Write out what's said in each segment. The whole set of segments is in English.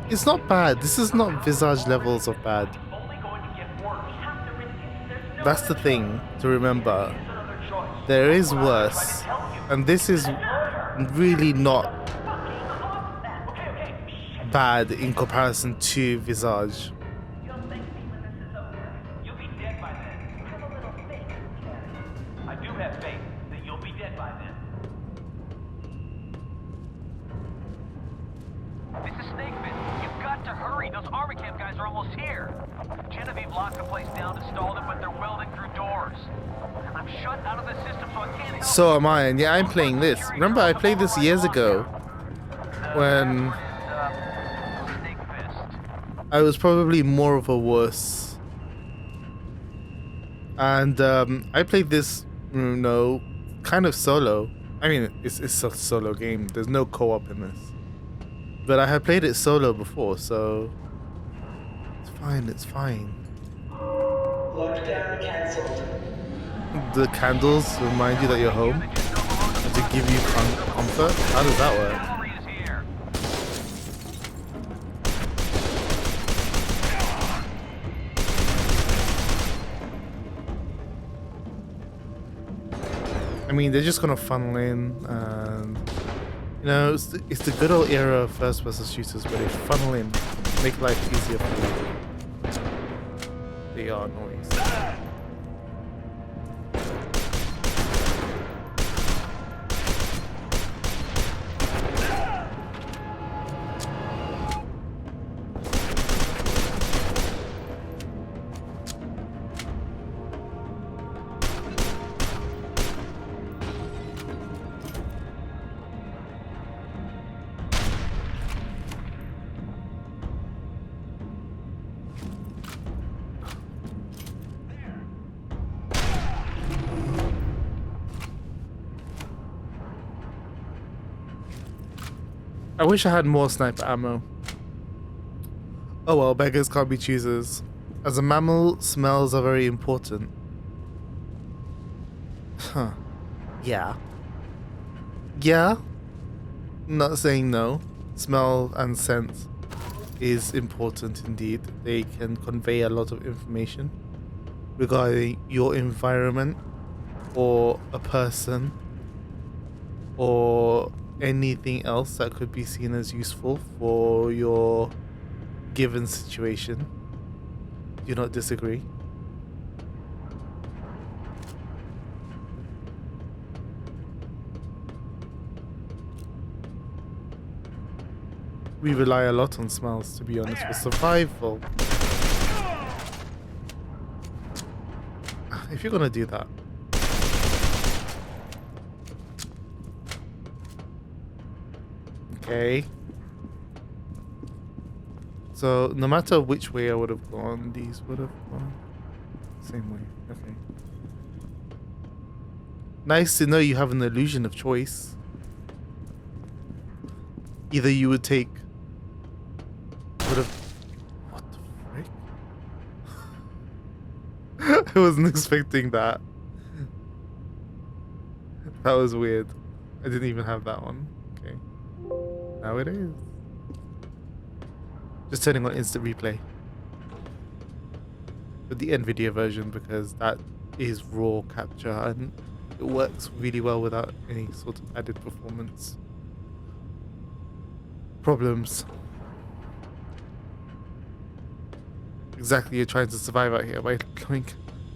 It's not bad. This is not Visage levels of bad. That's the thing to remember. There is worse, and this is really not bad in comparison to Visage. So am I, and yeah, I'm playing this. Remember, I played this years ago when I was probably more of a wuss. And I played this, kind of solo. I mean, it's a solo game. There's no co-op in this. But I had played it solo before, so it's fine, it's fine. Lockdown cancelled. The candles remind you that you're home and to give you comfort? How does that work? I mean, they're just gonna funnel in, and it's the good old era of first-person shooters where they funnel in, make life easier for you. They are noise. I wish I had more sniper ammo. Oh well, beggars can't be choosers. As a mammal, smells are very important. Huh. Yeah. Yeah? Not saying no. Smell and scent is important indeed. They can convey a lot of information regarding your environment or a person or anything else that could be seen as useful for your given situation. Do not disagree. We rely a lot on smells, to be honest, for survival. If you're gonna do that. Okay. So, no matter which way I would have gone, these would have gone same way. Okay. Nice to know you have an illusion of choice. Either you would take... Would have... What the frick? I wasn't expecting that. That was weird. I didn't even have that one. Okay. Now it is. Just turning on instant replay. With the NVIDIA version because that is raw capture and it works really well without any sort of added performance problems. Exactly, you're trying to survive out here by going...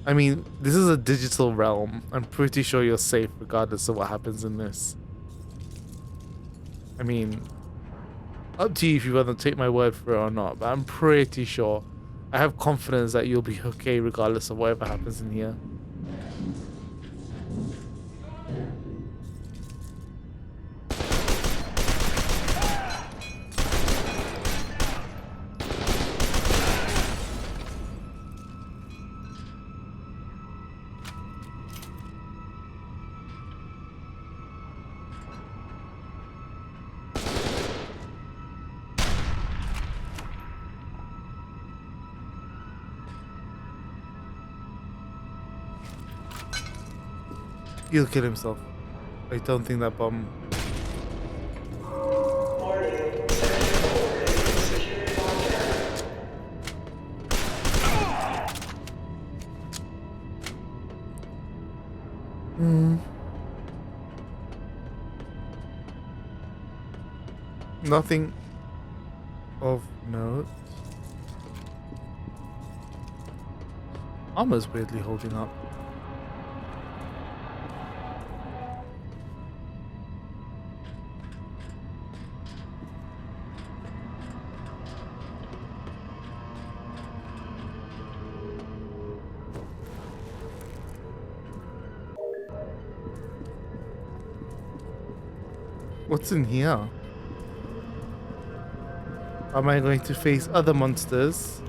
I mean, this is a digital realm. I'm pretty sure you're safe regardless of what happens in this. I mean, up to you if you want to take my word for it or not, but I'm pretty sure. I have confidence that you'll be okay regardless of whatever happens in here. He'll kill himself. I don't think that bomb... Warning, Section 4 is insecure. Nothing of note. Armor's weirdly holding up. What's in here? Am I going to face other monsters?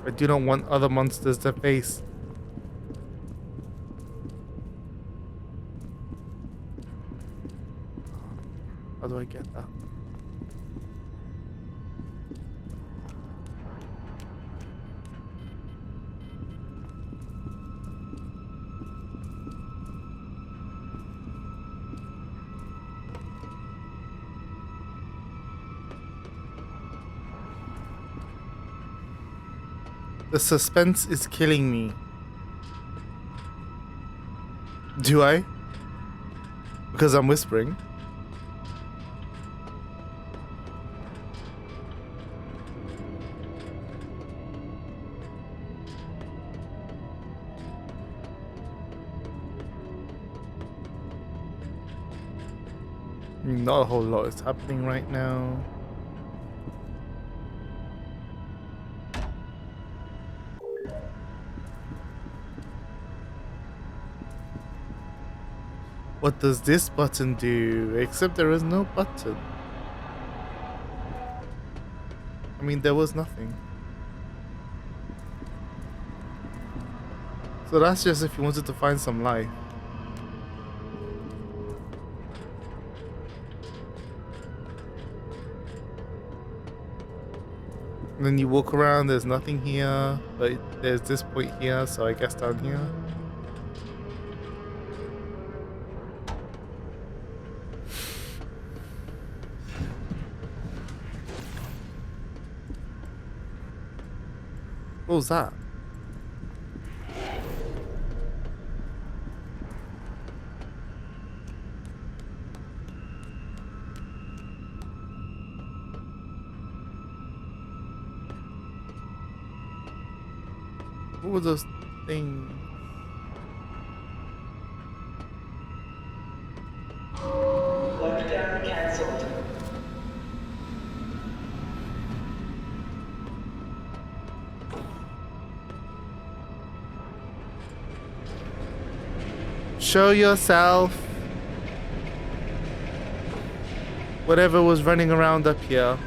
I do not want other monsters to face. How do I get that? The suspense is killing me. Do I? Because I'm whispering. I mean, not a whole lot is happening right now. What does this button do? Except there is no button. I mean, there was nothing. So that's just if you wanted to find some life. And then you walk around, there's nothing here, but there's this point here, so I guess down here. What was that? What were those things? Lockdown cancelled. Show yourself. Whatever was running around up here.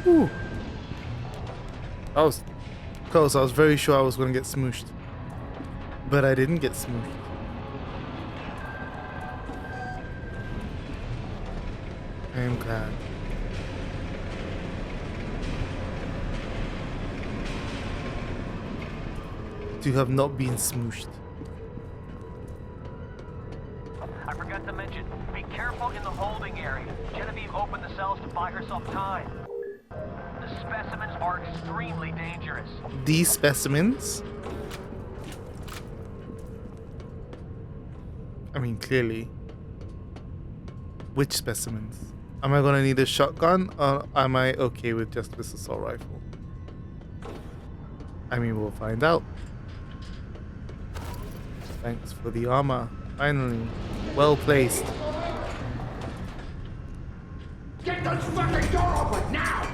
Ooh. That was close. I was very sure I was going to get smooshed. But I didn't get smooshed. I am glad. To have not been smooshed. I forgot to mention, be careful in the holding area. Genevieve opened the cells to buy herself time. The specimens are extremely dangerous. These specimens? I mean, clearly. Which specimens? Am I gonna need a shotgun, or am I okay with just this assault rifle? I mean, we'll find out. Thanks for the armor. Finally. Well placed. Get this fucking door open now!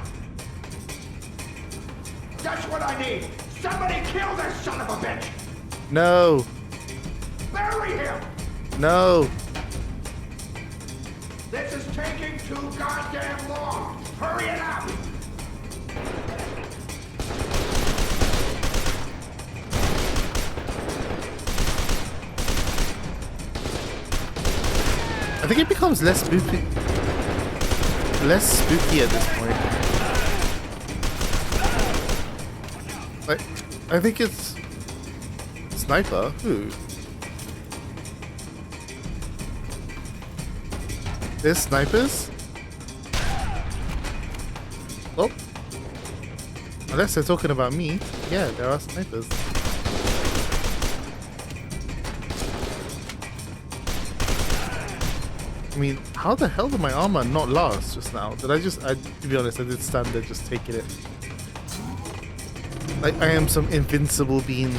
That's what I need! Somebody kill this son of a bitch! No! Bury him! No! This is taking too goddamn long! Hurry it up! I think it becomes less spooky. Less spooky at this point. Like, I think it's sniper. Who? There's snipers? Oh. Unless they're talking about me. Yeah, there are snipers. I mean, how the hell did my armor not last just now? To be honest, I did stand there just taking it. Like I am some invincible being.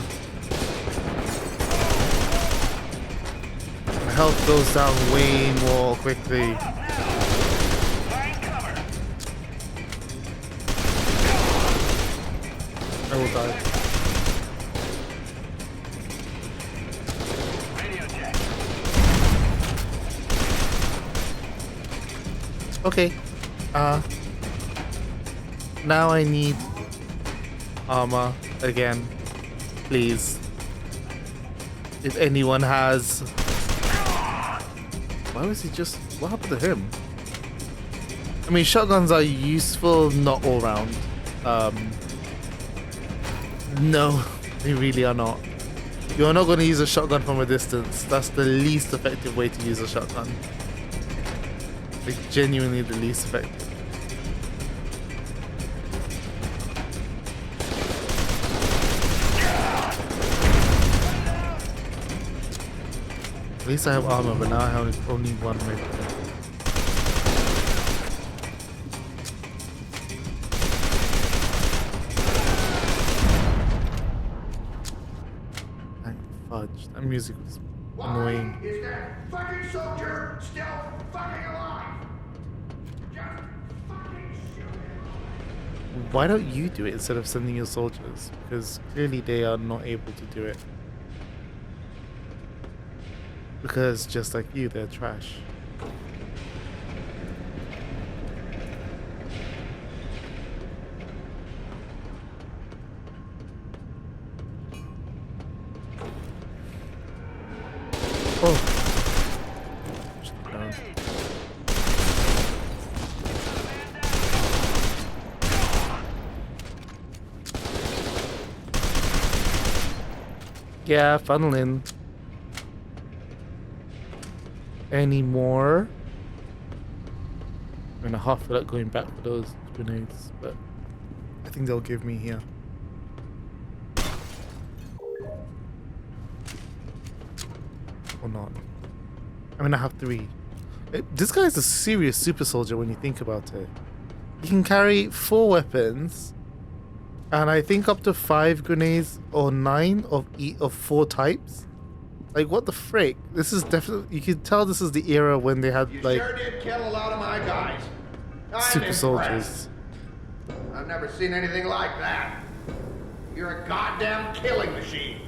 My health goes down way more quickly. I will die. Okay. Now I need armor again. Please. If anyone has... Why was he just... What happened to him? I mean, shotguns are useful, not all round. No, they really are not. You're not going to use a shotgun from a distance. That's the least effective way to use a shotgun. Like, genuinely the least effective. At least I have armor, but now I have only one rifle. Fudge. That music was annoying. Why is that fucking soldier still fucking alive? Just fucking shoot him. Why don't you do it instead of sending your soldiers? Because clearly they are not able to do it. Because just like you, they're trash. Oh. Yeah, funneling. Any more? I'm gonna half feel like going back for those grenades, but I think they'll give me here. Or not. I'm gonna have 3. This guy's a serious super soldier when you think about it. He can carry 4 weapons, and I think up to 5 grenades or 9 of 4 types. Like, what the frick? This is definitely... You can tell this is the era when they had, You like... sure did kill a lot of my guys. I'm super impressed. soldiers. I've never seen anything like that. You're a goddamn killing machine.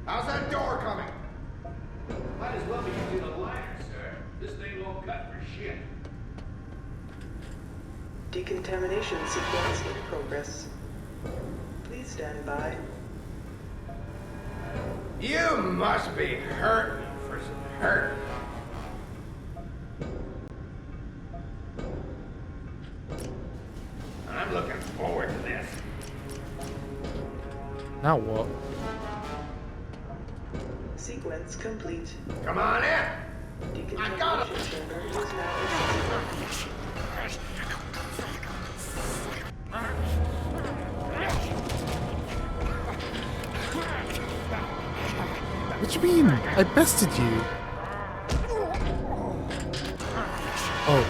How's that door coming? Might as well be using a lighter, sir. This thing won't cut for shit. Decontamination sequence in progress. Please stand by. You must be hurting for some hurt. I'm looking forward to this. Now what? Sequence complete. Come on in. Decontamination got it. chamber is now accessible. What do you mean? I bested you. Oh.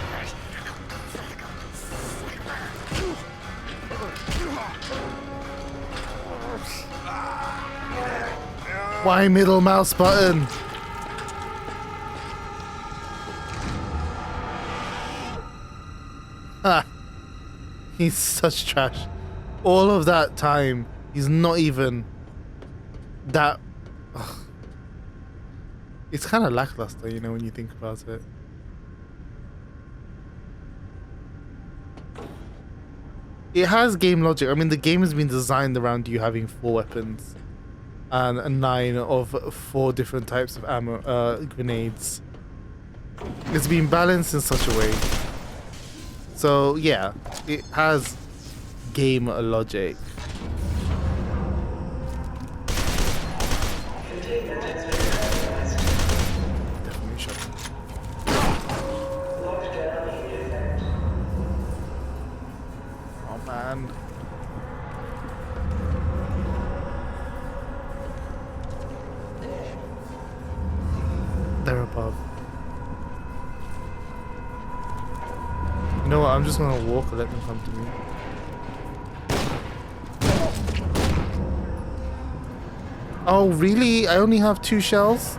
Why middle mouse button? Ha! He's such trash. All of that time, he's not even that... Ugh. It's kind of lackluster, you know, when you think about it. It has game logic. I mean, the game has been designed around you having 4 weapons and 9 of 4 different types of ammo, grenades. It's been balanced in such a way. So yeah, it has game logic. Containment has been compromised. Definitely shut. Lockdown in effect. And they're above. You know what? I'm just gonna walk and let them come to me. Oh, really? I only have 2 shells?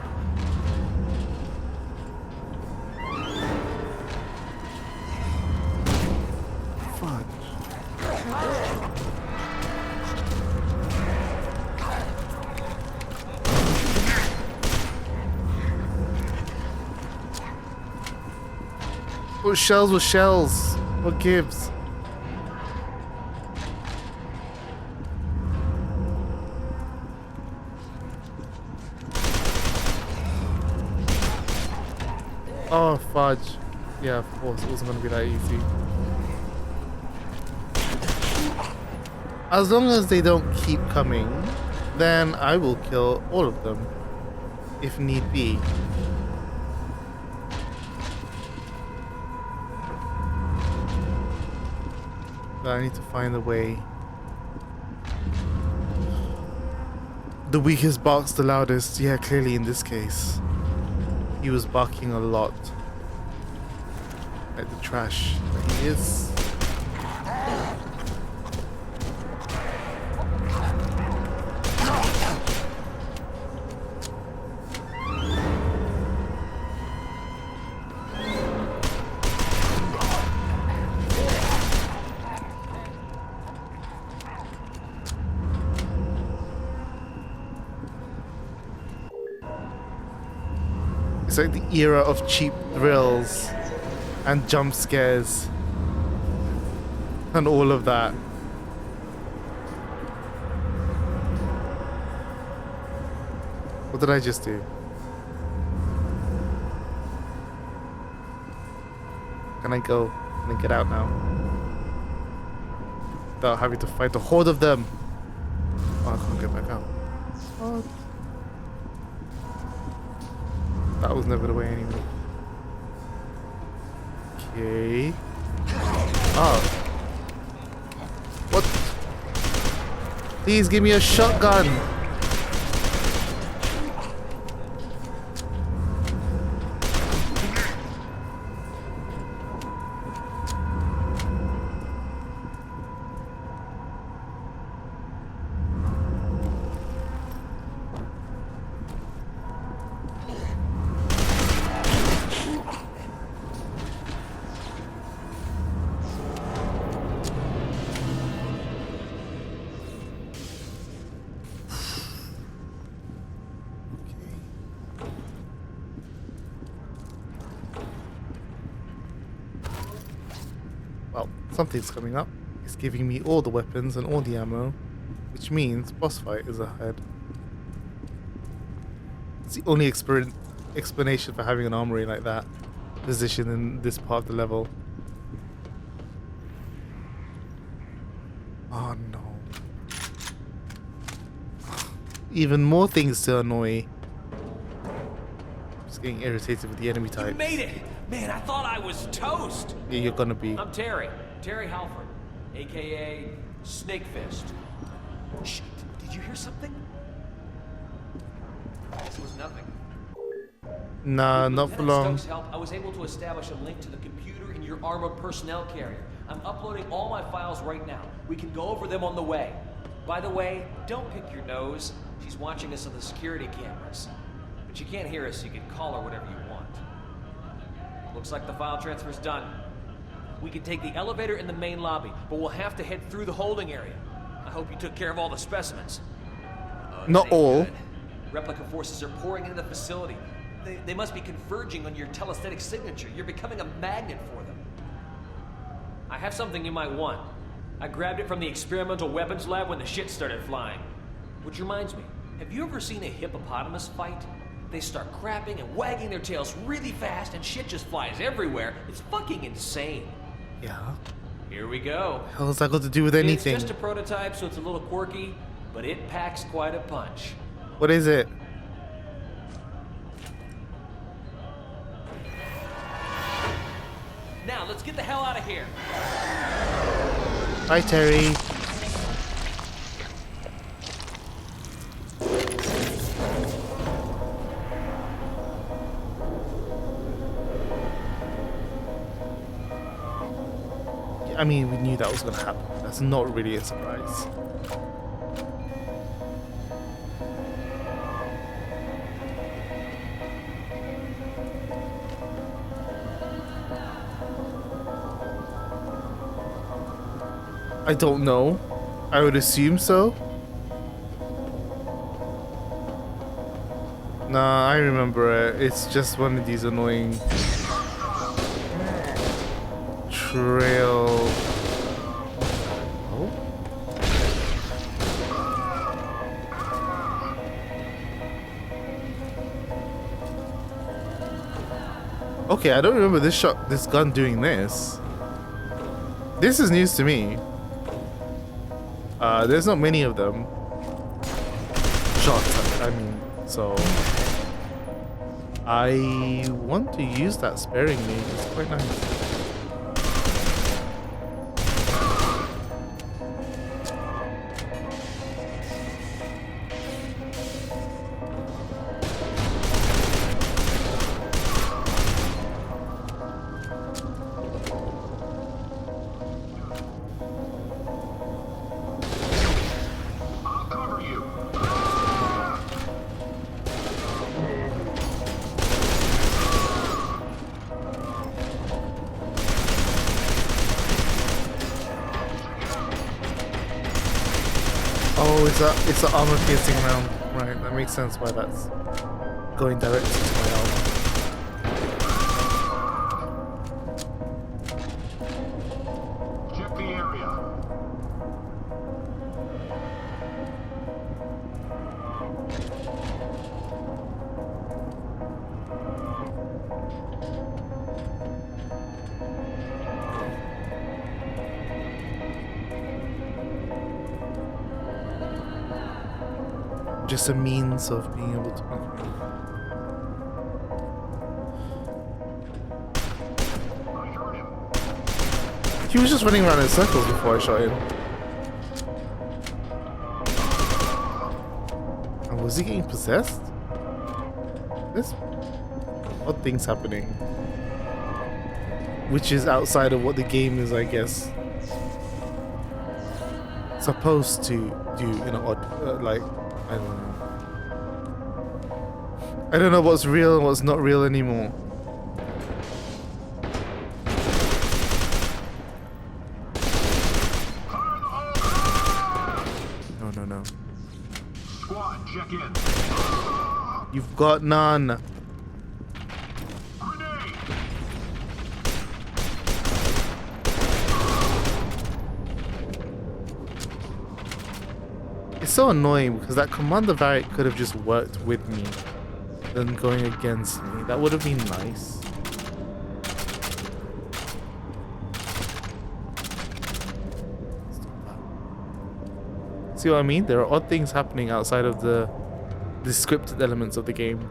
Fuck. What shells with shells? What gives? Oh, fudge. Yeah, of course. It wasn't going to be that easy. As long as they don't keep coming, then I will kill all of them, if need be. But I need to find a way. The weakest barks the loudest. Yeah, clearly in this case. He was barking a lot. Like the trash that he is. It's like the era of cheap thrills and jump scares and all of that. What did I just do? Can I go? Can I get out now? Without having to fight the horde of them. Oh, I can't get back out. What? That was never the way anyway. Okay. Oh. What? Please give me a shotgun. Well, something's coming up. It's giving me all the weapons and all the ammo, which means boss fight is ahead. It's the only explanation for having an armory like that positioned in this part of the level. Oh no. Even more things to annoy. Just getting irritated with the enemy types. You made it! Man, I thought I was toast! Yeah, you're gonna be. I'm Terry Halford, aka Snakefist. Shit, did you hear something? This was nothing. Nah, not for Lieutenant long. Stokes' help, I was able to establish a link to the computer in your armored personnel carrier. I'm uploading all my files right now. We can go over them on the way. By the way, don't pick your nose. She's watching us on the security cameras. But you can't hear us, so you can call her whatever you want. Looks like the file transfer's done. We can take the elevator in the main lobby, but we'll have to head through the holding area. I hope you took care of all the specimens. Not Ain't all. good. Replica forces are pouring into the facility. They must be converging on your telesthetic signature. You're becoming a magnet for them. I have something you might want. I grabbed it from the experimental weapons lab when the shit started flying. Which reminds me, have you ever seen a hippopotamus fight? They start crapping and wagging their tails really fast and shit just flies everywhere. It's fucking insane. Yeah. Here we go. How's that got to do with anything? It's just a prototype, so it's a little quirky, but it packs quite a punch. What is it? Now, let's get the hell out of here. Bye, Terry. I mean, we knew that was gonna happen. That's not really a surprise. I don't know. I would assume so. Nah, I remember it. It's just one of these annoying trail. Oh? Okay, I don't remember this gun doing this. This is news to me. There's not many of them. Shots, I mean, so I want to use that sparingly. It's quite nice. Oh, it's an armor piercing round. Right, that makes sense why that's going directly to my armor. Check the area. Just a means of being able to. He was just running around in circles before I shot him. And was he getting possessed? There's odd things happening. Which is outside of what the game is, I guess, supposed to do in an odd, like, I don't know. I don't know what's real and what's not real anymore. No. Squad, check in. You've got none. Grenade. It's so annoying because that commander variant could have just worked with me than going against me. That would have been nice. See what I mean? There are odd things happening outside of the scripted elements of the game.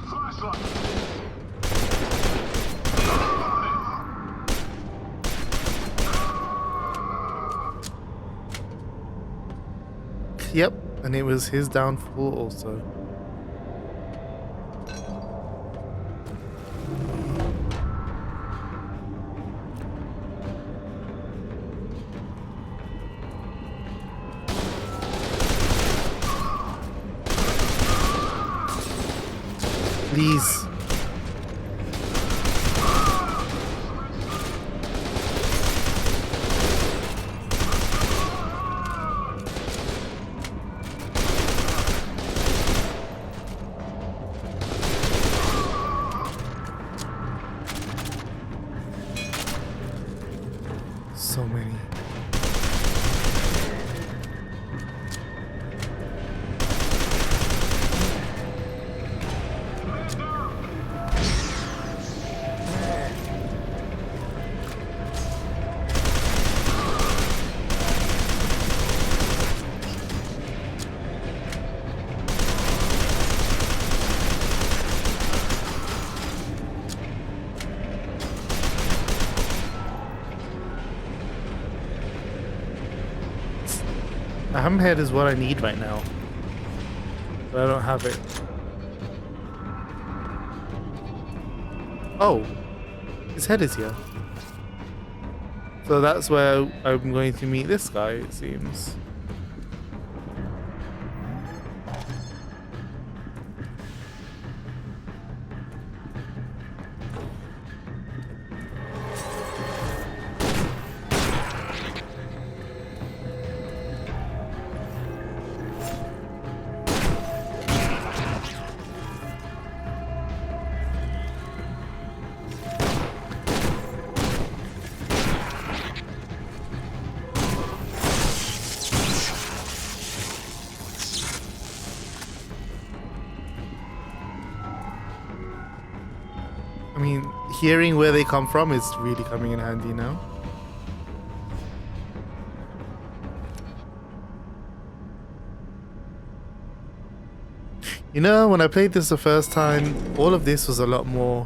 Flashlight. Yep, and it was his downfall also. Please. So many. hammerhead is what I need right now. But I don't have it. Oh, his head is here. So that's where I'm going to meet this guy, it seems. I mean, hearing where they come from is really coming in handy now. You know, when I played this the first time, all of this was a lot more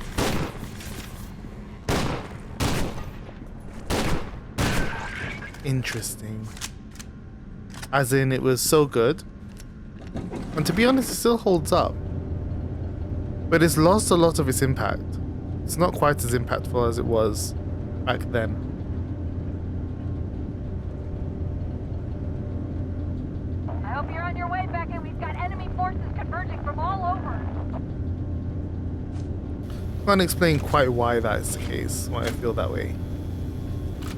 interesting. As in, it was so good. And to be honest, it still holds up. But it's lost a lot of its impact. It's not quite as impactful as it was back then. I hope you're on your way, Beckett. We've got enemy forces converging from all over. Can't explain quite why that is the case, why I feel that way.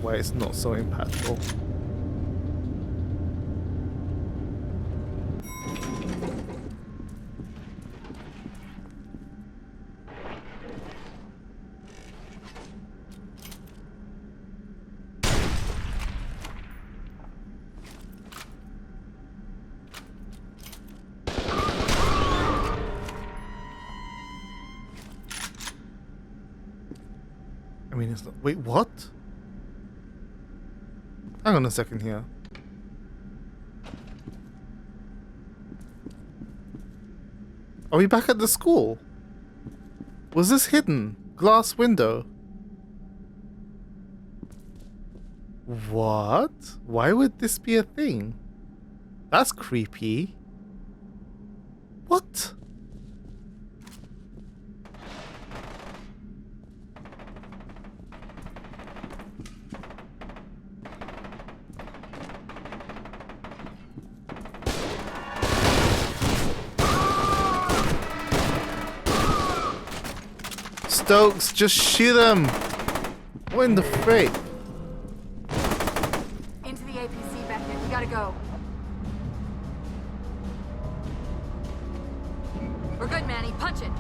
Why it's not so impactful. I mean, it's not. Wait, what? Hang on a second here. Are we back at the school? Was this hidden? Glass window? What? Why would this be a thing? That's creepy. What? Stokes, just shoot him! What in the frick? Into the APC, Beckett. We gotta go. We're good, Manny. Punch it.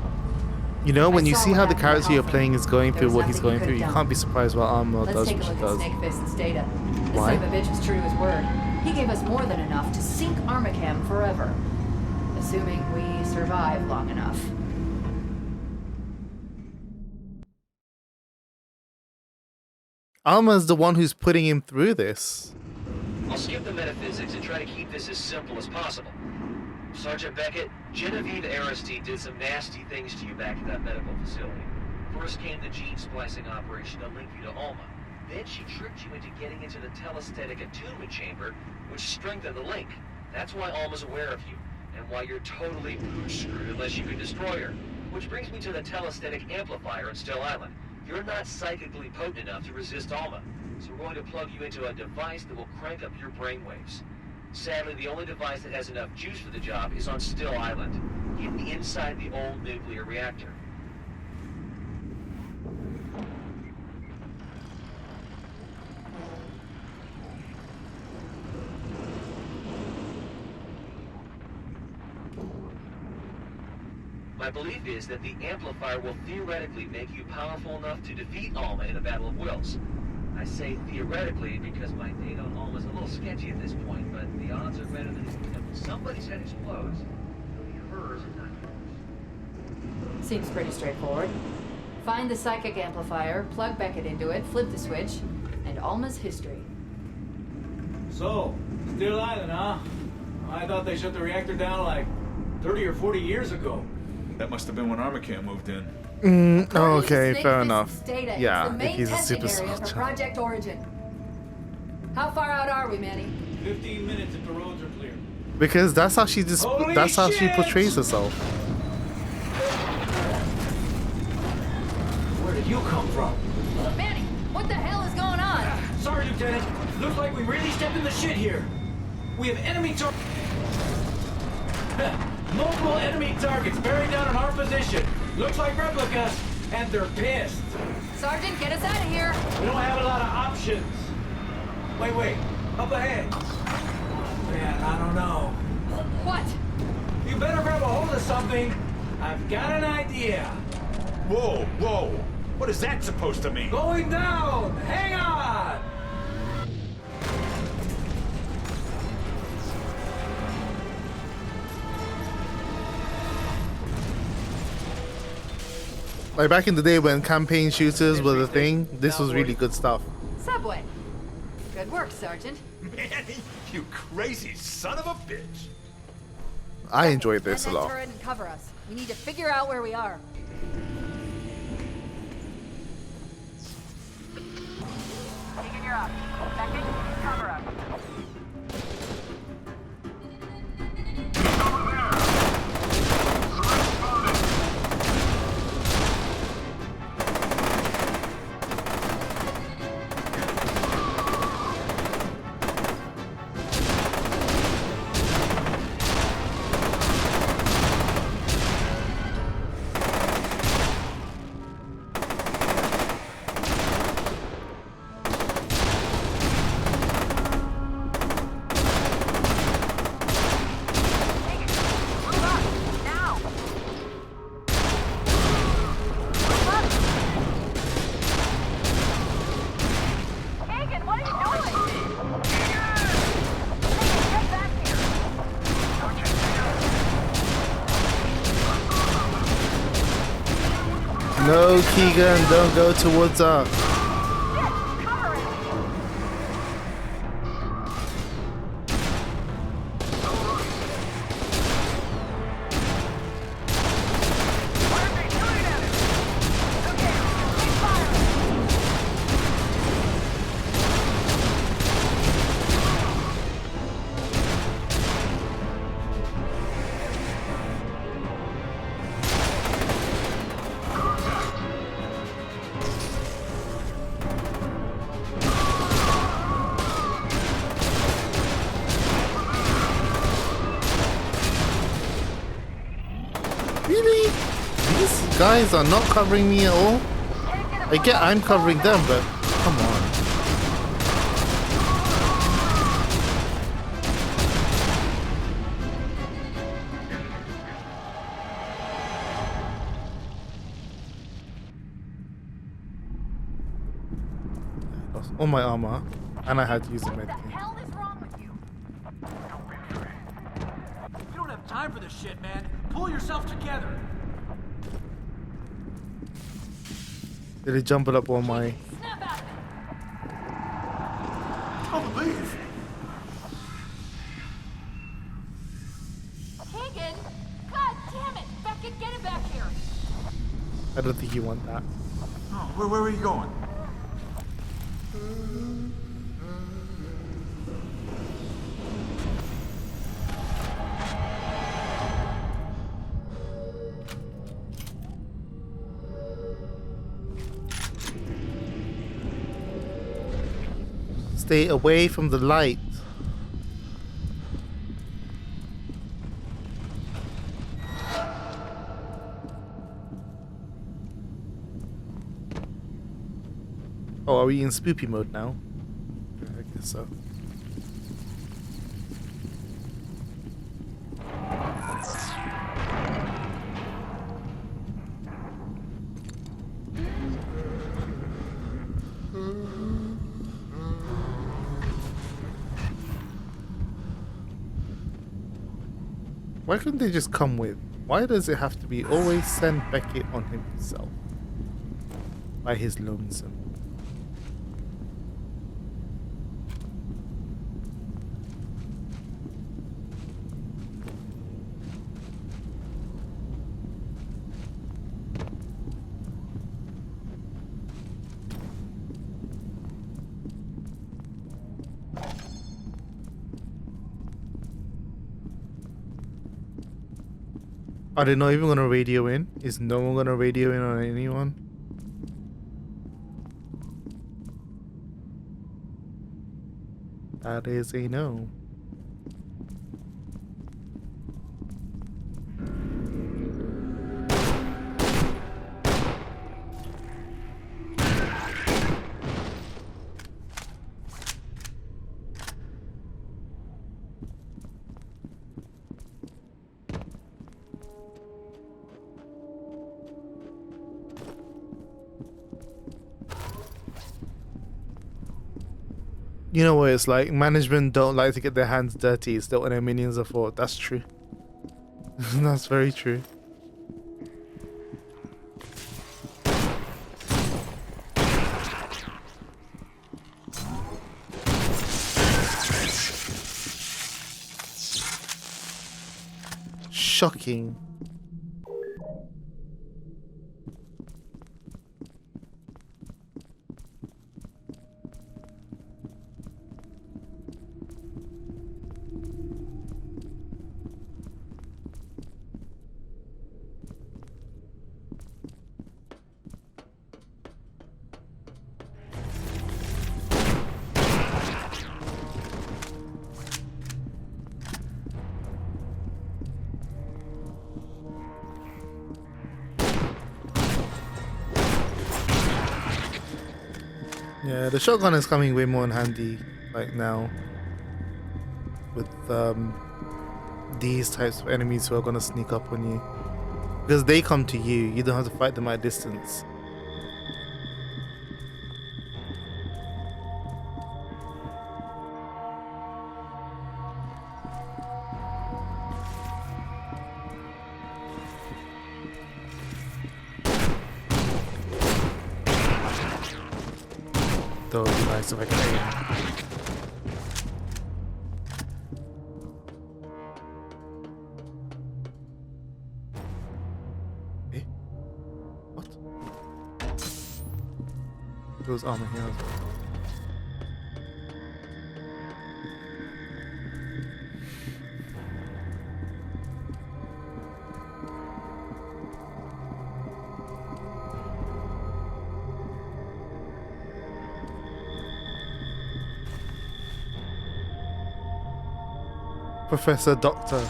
You know, when I you saw see what how the happened to character you're Halsey. playing is going There through was what he's nothing going he through, you could've can't be surprised what Armor Let's does take what a she look does. at Snakeface's data. This Why? son of a bitch was true to his word. He gave us more than enough to sink Armacam forever. Assuming we survive long enough. Alma's the one who's putting him through this. I'll skip the metaphysics and try to keep this as simple as possible. Sergeant Beckett, Genevieve Aristide did some nasty things to you back at that medical facility. First came the gene splicing operation to link you to Alma. Then she tricked you into getting into the telesthetic attunement chamber, which strengthened the link. That's why Alma's aware of you, and why you're totally screwed unless you can destroy her. Which brings me to the telesthetic amplifier in Still Island. You're not psychically potent enough to resist Alma, so we're going to plug you into a device that will crank up your brainwaves. Sadly, the only device that has enough juice for the job is on Still Island, hidden inside the old nuclear reactor. My belief is that the amplifier will theoretically make you powerful enough to defeat Alma in a battle of wills. I say theoretically because my data on Alma's a little sketchy at this point, but the odds are better than when somebody's head explodes. It'll be hers and not yours. Seems pretty straightforward. Find the psychic amplifier, plug Beckett into it, flip the switch, and Alma's history. So, Still Island, huh? I thought they shut the reactor down like 30 or 40 years ago. That must have been when Armacam moved in. Okay, fair Snakeface's enough. Data Yeah, is the if main he's a testing super area for soldier. Project Origin. How far out are we, Manny? 15 minutes if the roads are clear. Because that's how she just Holy that's how she shit! portrays herself. Where did you come from? Manny, what the hell is going on? Sorry, Lieutenant. Looks like we really stepped in the shit here. We have enemy multiple enemy targets bearing down on our position. Looks like replicas, and they're pissed. Sergeant, get us out of here. We don't have a lot of options. Wait. Up ahead. Man, I don't know. What? You better grab a hold of something. I've got an idea. Whoa, whoa. What is that supposed to mean? Going down. Hang on. Like back in the day when campaign shooters were the thing, this was really good stuff. Subway. Good work, Sergeant. Manny, you crazy son of a bitch. I enjoyed this a Run that lot. turret and cover us. We need to figure out where we are. Keegan, you're up. Beckett, cover us. No, Keegan, don't go towards us. Really? These guys are not covering me at all? I get I'm covering them, but come on. I lost all my armor, and I had to use a What the medkit. hell is wrong with you? We don't have time for this shit, man. Pull yourself together. Did it jump up on my... Snap out of it. Don't leave. Keegan! God damn it! Beckett, get him back here! I don't think you want that. Oh, where are you going? Stay away from the light. Oh, are we in spoopy mode now? I guess so. Why couldn't they just come with? Why does it have to be always send Beckett on himself? By his lonesome. Are they not even gonna radio in? Is no one gonna radio in on anyone? That is a no. You know what it's like? Management don't like to get their hands dirty. It's not what their minions are for. That's true. That's very true. Shocking. Yeah, the shotgun is coming way more in handy right now with these types of enemies who are gonna sneak up on you because they come to you. You don't have to fight them at a distance. That would be nice if I could aim. Eh? What? There was armor here as well. Professor Doctor.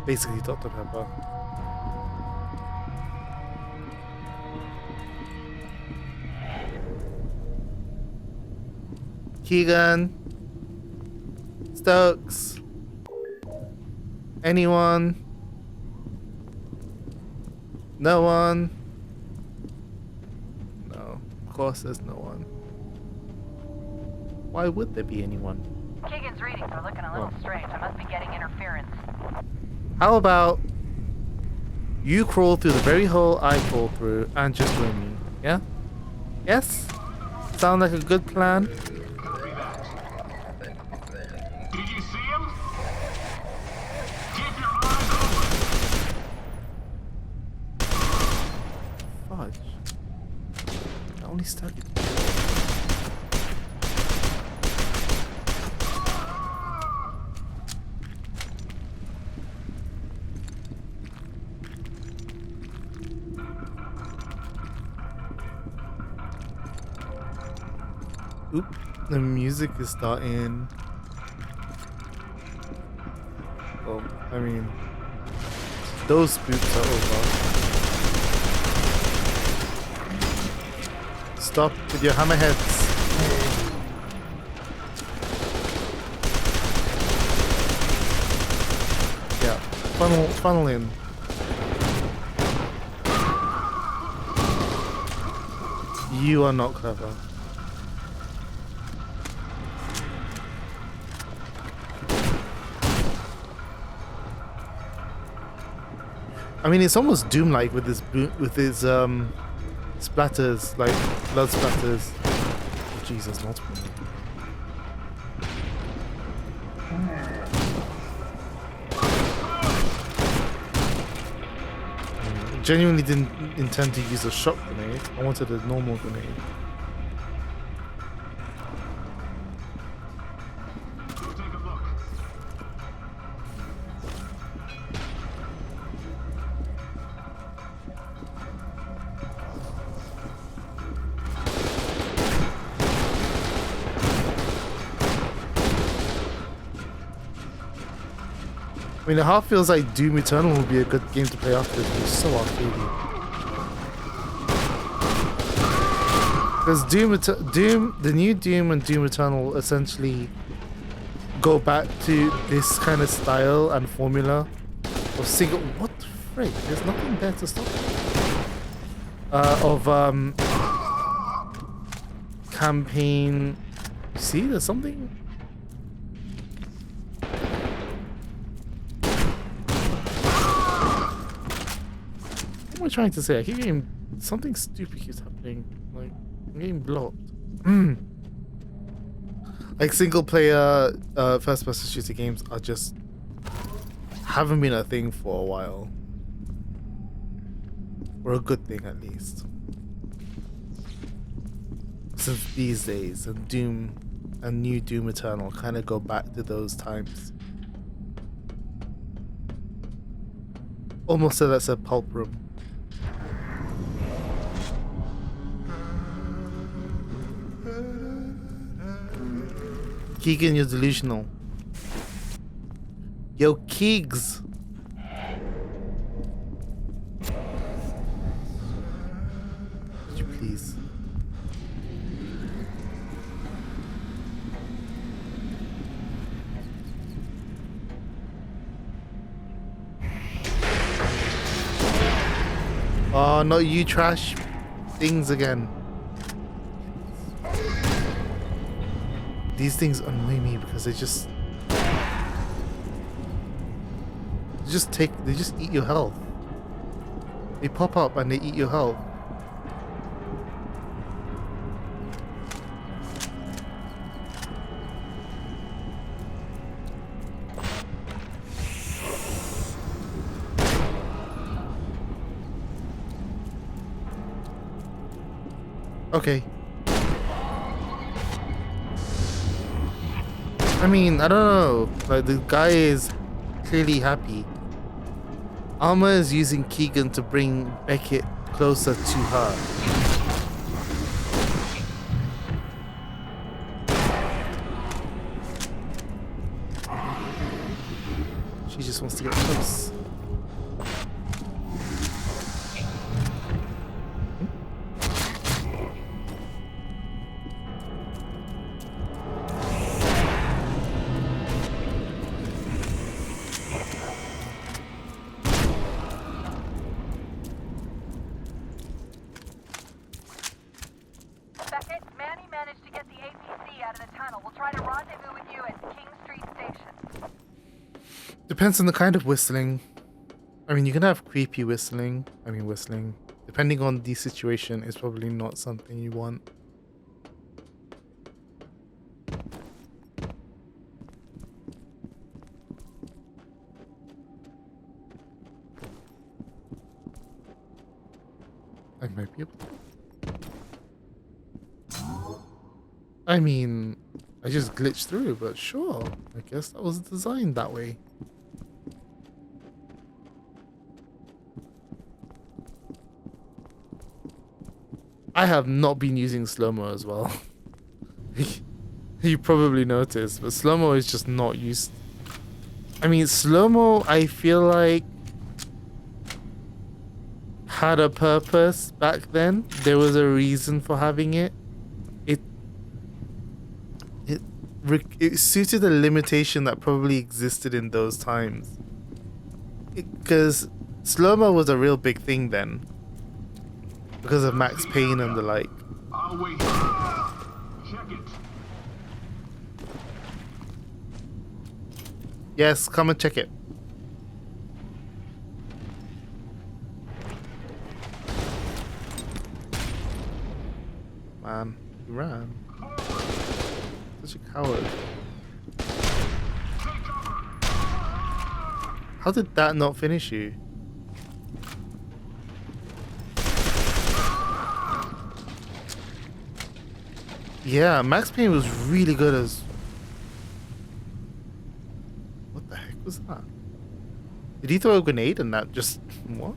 Basically Dr. Pepper. Keegan. Stokes. Anyone? No one? No. Of course there's no one. Why would there be anyone? Keegan's readings are looking a little strange. I must be getting interference. How about you crawl through the very hole I crawled through and just join me? Yeah? Yes? Sound like a good plan? Did you see him? Keep your eyes open. Fudge. I only started. Oop, the music is starting. Well, I mean, those spooks are over. Stop with your hammerheads. Yeah, funnel in. You are not clever. I mean, it's almost Doom-like with his splatters, like blood splatters. Oh, Jesus, multiple. Genuinely didn't intend to use a shock grenade. I wanted a normal grenade. I mean, it half feels like Doom Eternal would be a good game to play after this. It's so arcadey. Because the new Doom and Doom Eternal essentially go back to this kind of style and formula of single. What the frick? There's nothing there to stop it. Campaign. See, there's something. What am I trying to say? I keep getting something stupid keeps happening. Like I'm getting blocked. Like single player first person shooter games are just haven't been a thing for a while. Or a good thing at least. Since these days and Doom and new Doom Eternal kind of go back to those times. Almost so that's a pulp room. Keegan, you're delusional. Yo, Keegs. Would you please? Oh, not you trash things again. These things annoy me because they just eat your health. They pop up and they eat your health. Okay. I mean, I don't know. Like, the guy is clearly happy. Alma is using Keegan to bring Beckett closer to her. She just wants to get close. Depends on the kind of whistling. I mean, you can have creepy whistling. Whistling. Depending on the situation, it's probably not something you want. I might be able to. I mean, I just glitched through, but sure. I guess that was designed that way. I have not been using slow-mo as well. You probably noticed, but slow-mo is just not used. I mean, slow-mo, I feel like had a purpose back then. There was a reason for having it. It suited a limitation that probably existed in those times. Because slow-mo was a real big thing then. Because of Max Payne and the like. I'll wait. Check it. Yes, come and check it. Man, you ran. Such a coward. How did that not finish you? Yeah, Max Payne was really good as... What the heck was that? Did he throw a grenade and that just... What?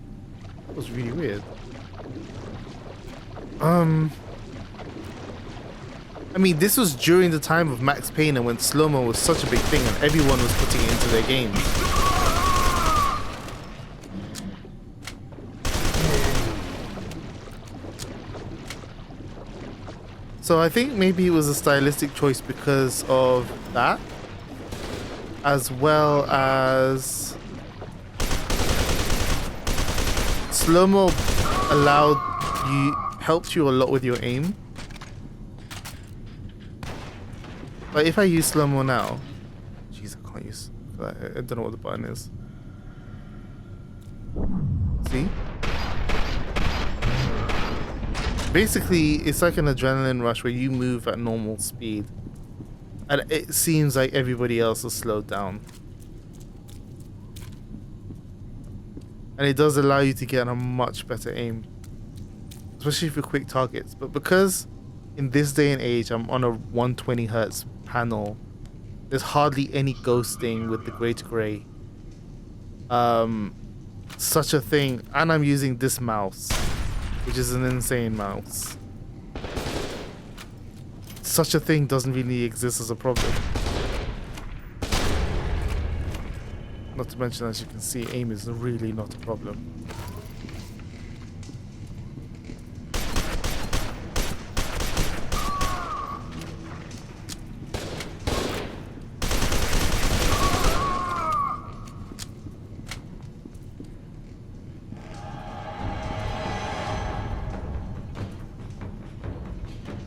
That was really weird. I mean, this was during the time of Max Payne and when slow-mo was such a big thing and everyone was putting it into their games. So I think maybe it was a stylistic choice because of that, as well as slow-mo helped you a lot with your aim. Like if I use slow-mo now, jeez, I can't use. I don't know what the button is. See? Basically, it's like an adrenaline rush where you move at normal speed, and it seems like everybody else is slowed down. And it does allow you to get a much better aim, especially for quick targets. But because in this day and age I'm on a 120 Hz panel, there's hardly any ghosting with the gray to gray. Such a thing, and I'm using this mouse, which is an insane mouse. Such a thing doesn't really exist as a problem. Not to mention, as you can see, aim is really not a problem.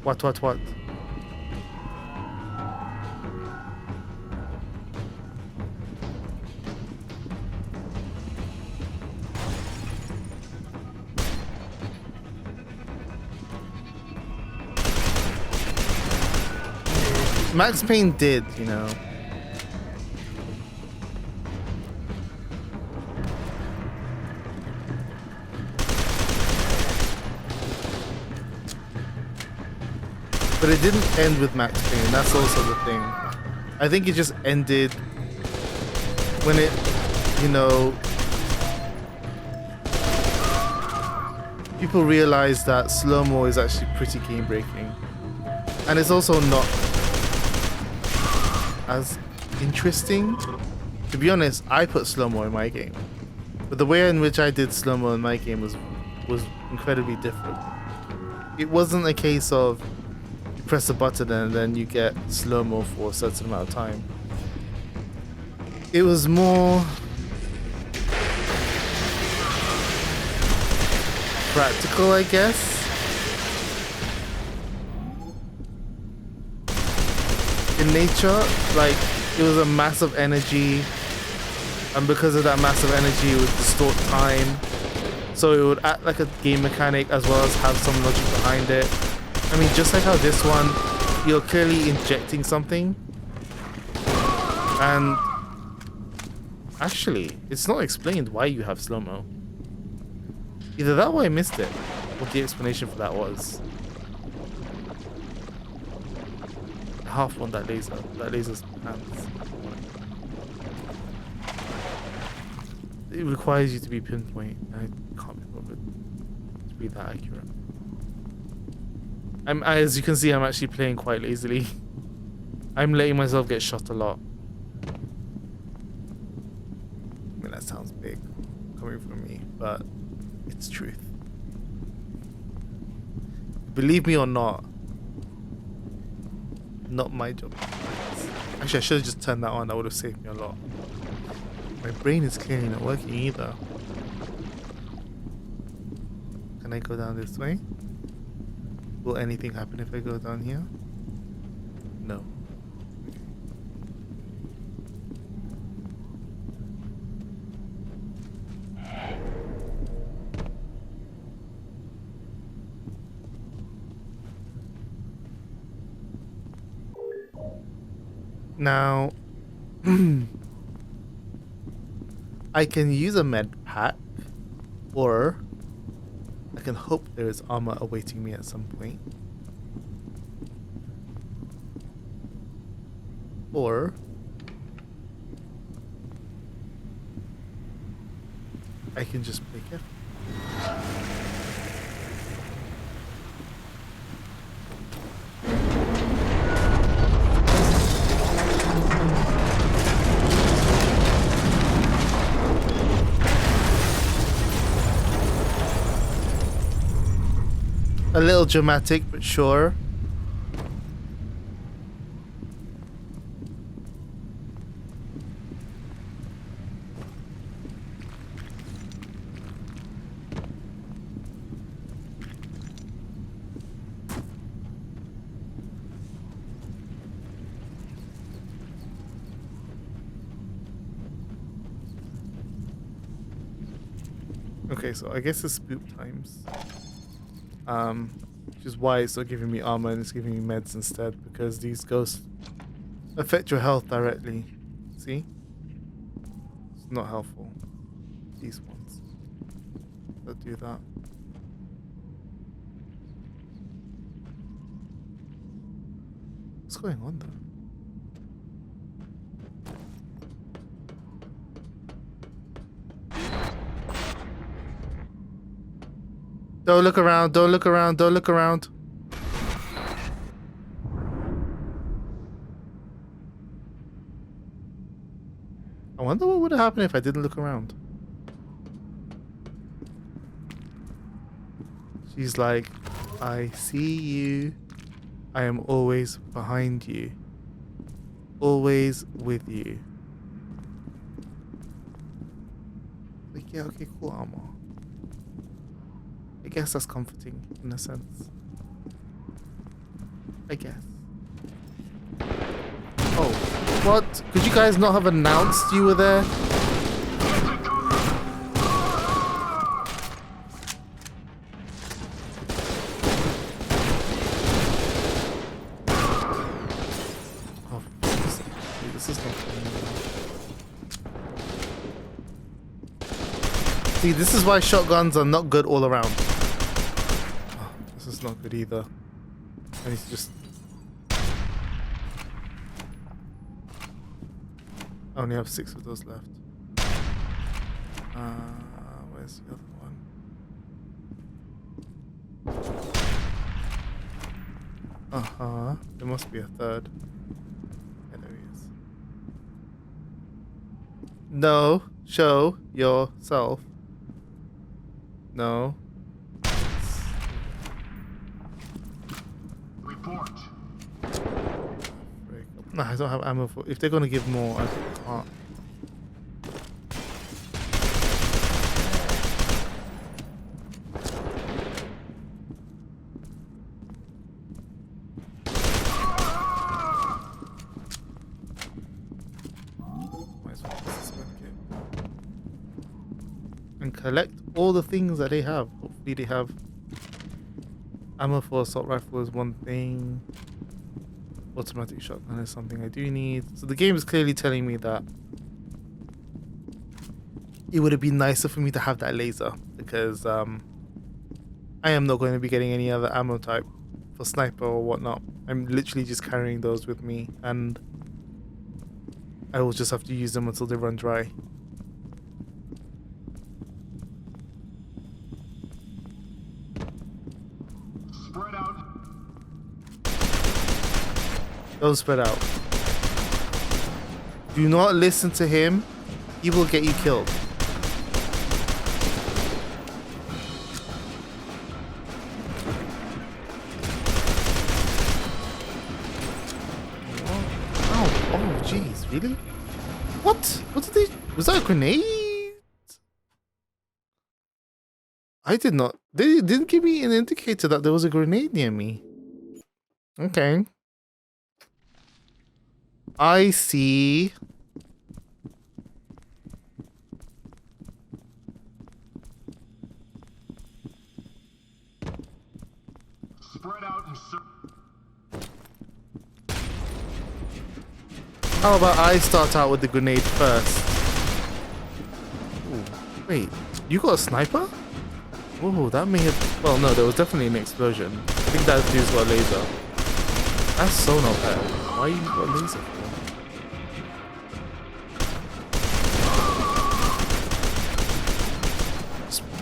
What? Max Payne did, you know. But it didn't end with Max Payne, that's also the thing. I think it just ended when it, you know, people realized that slow-mo is actually pretty game-breaking. And it's also not as interesting. To be honest, I put slow-mo in my game. But the way in which I did slow-mo in my game was incredibly different. It wasn't a case of you press a button and then you get slow-mo for a certain amount of time. It was more practical, I guess. In nature, like, it was a massive energy, and because of that massive energy it would distort time, so it would act like a game mechanic as well as have some logic behind it. I mean, just like how this one, you're clearly injecting something, and actually it's not explained why you have slow-mo. Either that or I missed it, what the explanation for that was. Half want that laser. That laser's hands. It requires you to be pinpoint. I can't be bothered to be that accurate. As you can see, I'm actually playing quite lazily. I'm letting myself get shot a lot. I mean, that sounds big coming from me, but it's truth. Believe me or not my job. Actually, I should have just turned that on. That would have saved me a lot. My brain is clearly not working either. Can I go down this way? Will anything happen if I go down here? No. Now, I can use a med pack, or I can hope there is armor awaiting me at some point. Or I can just play careful. A little dramatic, but sure. Okay, so I guess it's spoop times. Which is why it's not giving me armor and it's giving me meds instead, because these ghosts affect your health directly. See? It's not helpful. These ones that do that. What's going on there? Don't look around, don't look around, don't look around. I wonder what would have happened if I didn't look around. She's like, I see you. I am always behind you. Always with you. Like, yeah, okay, cool armor. I guess that's comforting in a sense. I guess. Oh, what? Could you guys not have announced you were there? Oh, this is not good. See, this is why shotguns are not good all around. Oh, this is not good either. I need to just... I only have 6 of those left. Where's the other one? Uh-huh. There must be a third. Yeah, there he is. No. Show yourself. No. Report. No, I don't have ammo for... If they're gonna give more, I can't. Might as well use this gun kit. And collect all the things that they have. Hopefully they have... Ammo for assault rifle is one thing. Automatic shotgun is something I do need. So the game is clearly telling me that it would have been nicer for me to have that laser, because I am not going to be getting any other ammo type for sniper or whatnot. I'm literally just carrying those with me, and I will just have to use them until they run dry. Spread out. Don't spread out. Do not listen to him. He will get you killed. Oh, jeez, really? What? What did they... Was that a grenade? I did not... They didn't give me an indicator that there was a grenade near me. Okay. I see. Spread out and How about I start out with the grenade first? Ooh, wait, you got a sniper? Oh, that may have... Well, no, there was definitely an explosion. I think that dude's got a laser. That's so not fair. Why you got a laser for?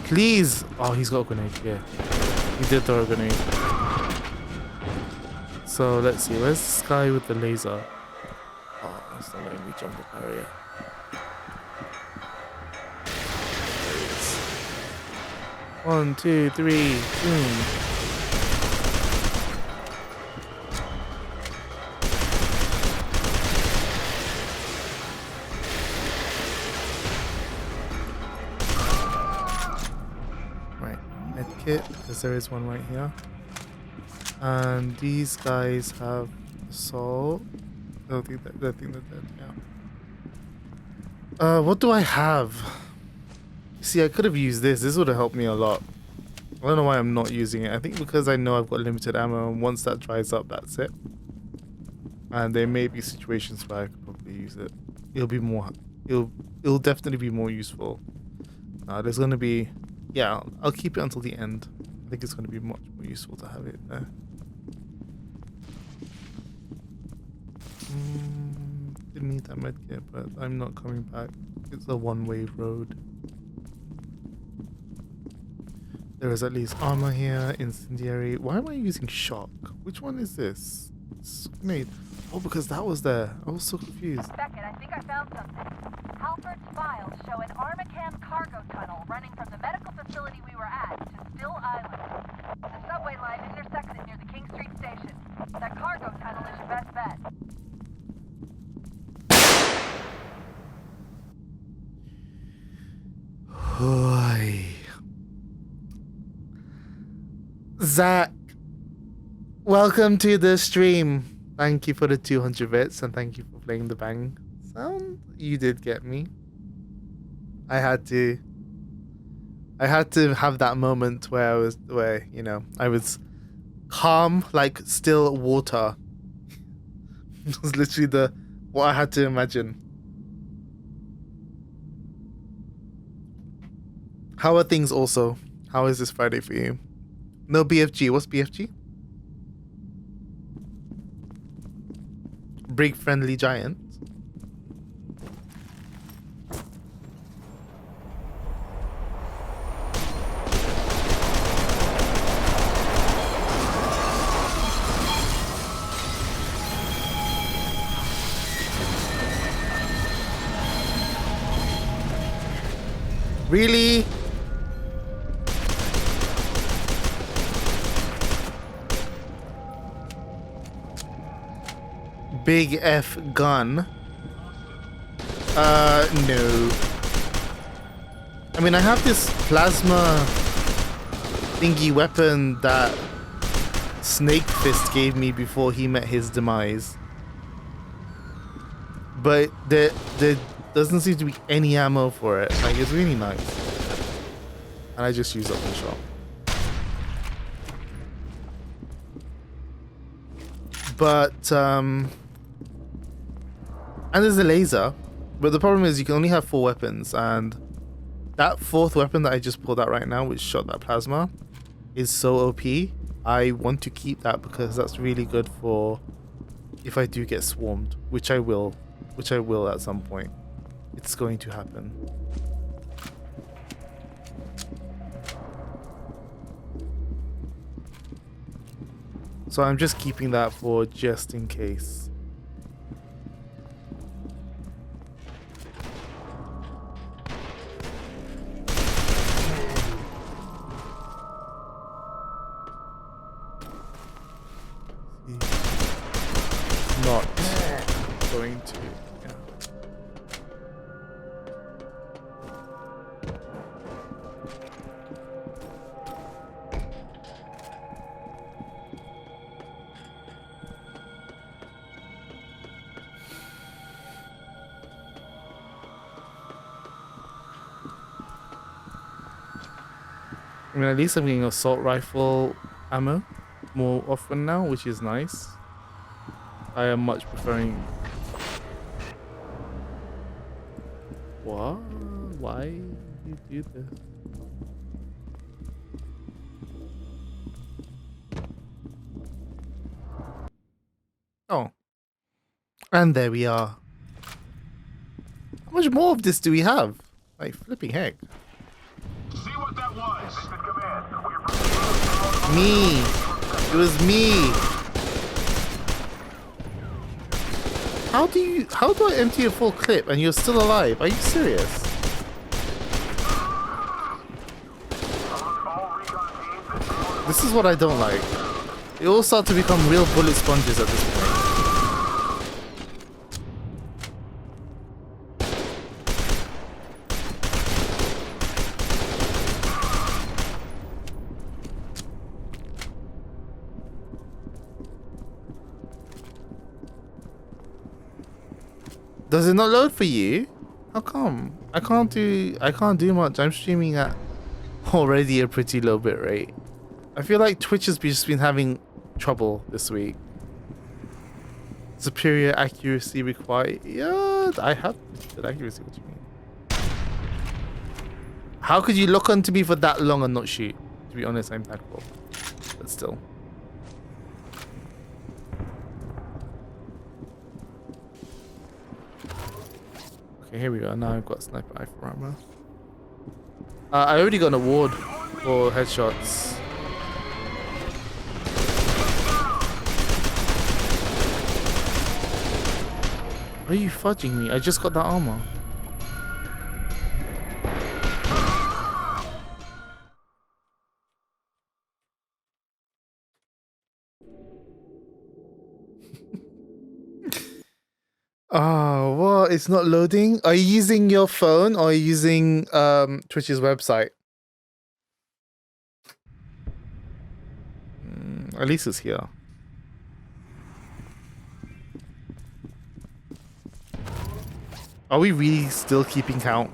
Please! Oh, he's got a grenade, yeah. He did throw a grenade. So, let's see. Where's this guy with the laser? Oh, that's not letting me jump the barrier. There he is. 1, 2, 3, boom. Kit, because there is one right here, and these guys have assault. I don't think that they're dead. Yeah. What do I have? See, I could have used this. This would have helped me a lot. I don't know why I'm not using it. I think because I know I've got limited ammo, and once that dries up, that's it. And there may be situations where I could probably use it. It'll be more. It'll definitely be more useful. There's gonna be. Yeah, I'll keep it until the end. I think it's gonna be much more useful to have it there. Didn't need that medkit, but I'm not coming back. It's a one-way road. There is at least armor here, incendiary. Why am I using shock? Which one is this? Grenade. Oh, because that was there. I was so confused. Beckett, I think I found something. Halford's files show an Armacam cargo tunnel running from the medical facility we were at to Still Island. The subway line intersects it near the King Street station. That cargo tunnel is your best bet. Oy. Zach, welcome to the stream. Thank you for the 200 bits and thank you for playing the bang sound. You did get me. I had to have that moment where I was calm like still water. It was literally what I had to imagine. How are things also? How is this Friday for you? No BFG. What's BFG? Big friendly giant. Really? Big F gun. No. I mean, I have this plasma thingy weapon that Snake Fist gave me before he met his demise. But there doesn't seem to be any ammo for it. Like, it's really nice. And I just use up the shot. But, and there's a laser, but the problem is you can only have 4 weapons, and that 4th weapon that I just pulled out right now, which shot that plasma, is so OP. I want to keep that because that's really good for if I do get swarmed, which I will at some point. It's going to happen. So I'm just keeping that for just in case. Not going to. Yeah. I mean, at least I'm getting assault rifle ammo more often now, which is nice. I am much preferring. What? Why do you do this? Oh. And there we are. How much more of this do we have? Like, flipping heck. See what that was? Me. It was me. How do I empty a full clip and you're still alive? Are you serious? This is what I don't like. They all start to become real bullet sponges at this point. Does it not load for you? How come? I can't do much. I'm streaming at already a pretty low bit rate. I feel like Twitch has just been having trouble this week. Superior accuracy required. Yeah, I have good accuracy. What do you mean? How could you look onto me for that long and not shoot? To be honest, I'm thankful. But still. Okay, here we go. Now I've got sniper rifle armor. I already got an award for headshots. Are you fudging me? I just got that armor. Oh, what? It's not loading? Are you using your phone or are you using Twitch's website? At least it's here. Are we really still keeping count?